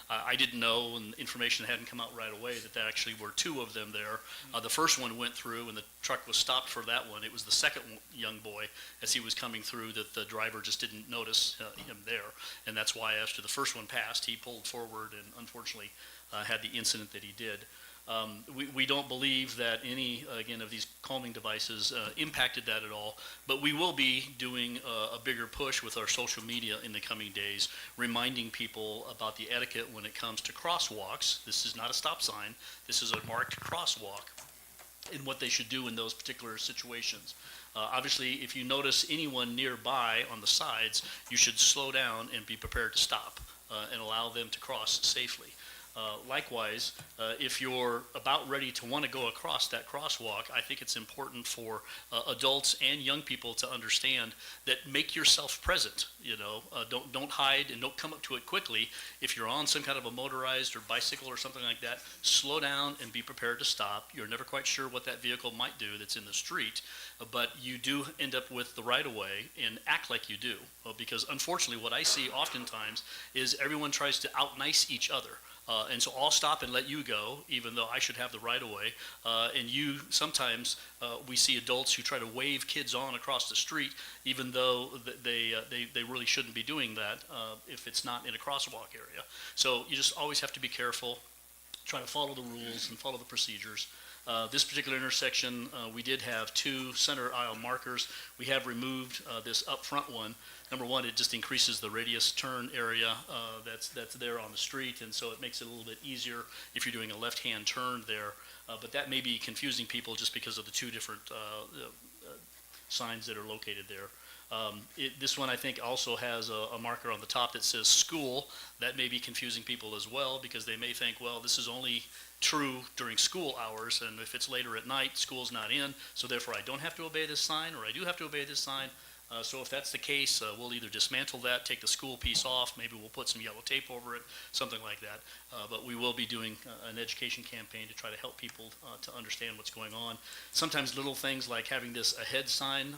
I didn't know, and information hadn't come out right away, that there actually were 2 of them there. The first one went through, and the truck was stopped for that one. It was the second young boy, as he was coming through, that the driver just didn't notice him there. And that's why after the first one passed, he pulled forward and unfortunately had the incident that he did. We don't believe that any, again, of these calming devices impacted that at all, but we will be doing a bigger push with our social media in the coming days, reminding people about the etiquette when it comes to crosswalks. This is not a stop sign. This is a marked crosswalk, and what they should do in those particular situations. Obviously, if you notice anyone nearby on the sides, you should slow down and be prepared to stop and allow them to cross safely. Likewise, if you're about ready to want to go across that crosswalk, I think it's important for adults and young people to understand that make yourself present. Don't hide and don't come up to it quickly. If you're on some kind of a motorized or bicycle or something like that, slow down and be prepared to stop. You're never quite sure what that vehicle might do that's in the street, but you do end up with the right-of-way, and act like you do. Because unfortunately, what I see oftentimes is everyone tries to out-nice each other. And so I'll stop and let you go, even though I should have the right-of-way. And sometimes we see adults who try to wave kids on across the street, even though they really shouldn't be doing that if it's not in a crosswalk area. So you just always have to be careful, try to follow the rules and follow the procedures. This particular intersection, we did have 2 center aisle markers. We have removed this up front one. Number one, it just increases the radius turn area that's there on the street, and so it makes it a little bit easier if you're doing a left-hand turn there. But that may be confusing people just because of the 2 different signs that are located there. This one, I think, also has a marker on the top that says school. That may be confusing people as well, because they may think, well, this is only true during school hours, and if it's later at night, school's not in, so therefore I don't have to obey this sign, or I do have to obey this sign. So if that's the case, we'll either dismantle that, take the school piece off, maybe we'll put some yellow tape over it, something like that. But we will be doing an education campaign to try to help people to understand what's going on. Sometimes little things like having this ahead sign,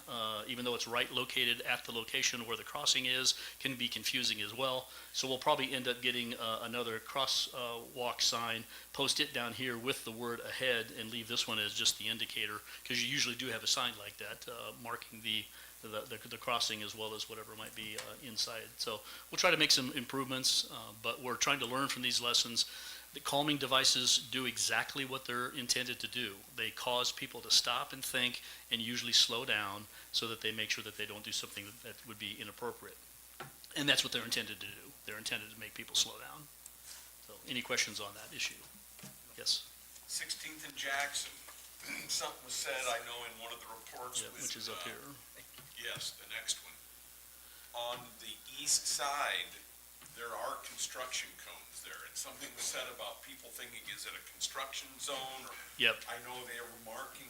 even though it's right located at the location where the crossing is, can be confusing as well. So we'll probably end up getting another crosswalk sign, post it down here with the word ahead, and leave this one as just the indicator, because you usually do have a sign like that marking the crossing as well as whatever might be inside. So we'll try to make some improvements, but we're trying to learn from these lessons. The calming devices do exactly what they're intended to do. They cause people to stop and think and usually slow down so that they make sure that they don't do something that would be inappropriate. And that's what they're intended to do. They're intended to make people slow down. So any questions on that issue? Yes? 16th and Jackson, something was said, I know, in one of the reports. Yeah, which is up here. Yes, the next one. On the east side, there are construction cones there, and something was said about people thinking, is it a construction zone? Or Yep. I know they were marking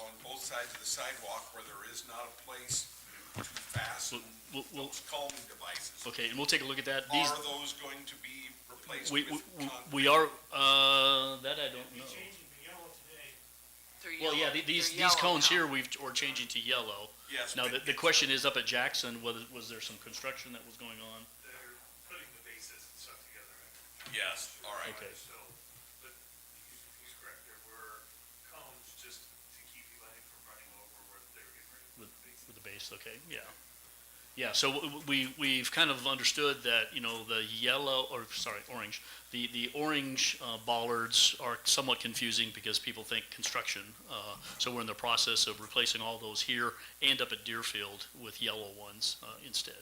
on both sides of the sidewalk where there is not a place to fasten those calming devices. Okay, and we'll take a look at that. Are those going to be replaced with concrete? We are, that I don't know. Well, yeah, these cones here, we're changing to yellow. Yes. Now, but the question is up at Jackson, was there some construction that was going on? They're putting the bases and stuff together. Yes, all right. Okay. So, but he's correct, there were cones just to keep people, I think, from running over where they were getting ready to put the bases. With the base, okay, yeah. Yeah, so we've kind of understood that, the orange, the orange bollards are somewhat confusing because people think construction. So we're in the process of replacing all those here and up at Deerfield with yellow ones instead.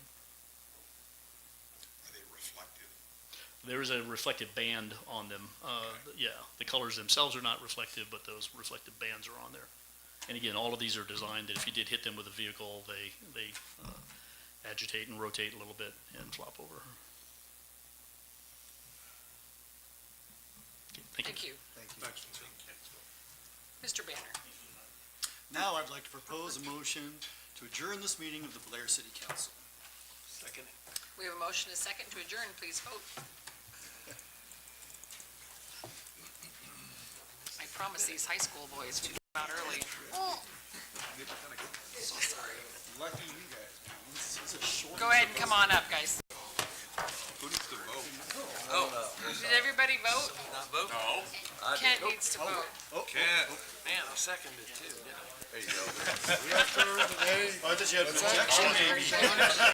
Are they reflective? There is a reflective band on them. Yeah, the colors themselves are not reflective, but those reflective bands are on there. And again, all of these are designed that if you did hit them with a vehicle, they agitate and rotate a little bit and flop over. Okay, thank you. Thank you. Mr. Banner. Now I'd like to propose a motion to adjourn this meeting of the Blair City Council. Second. We have a motion, a second to adjourn. Please vote. I promise these high school boys to come out early. So sorry. Lucky you guys, man. This is a short. Go ahead and come on up, guys. Who needs to vote? Did everybody vote? Not vote? No. Kent needs to vote. Kent. Man, I seconded it too, didn't I? There you go. I thought you had protection, maybe.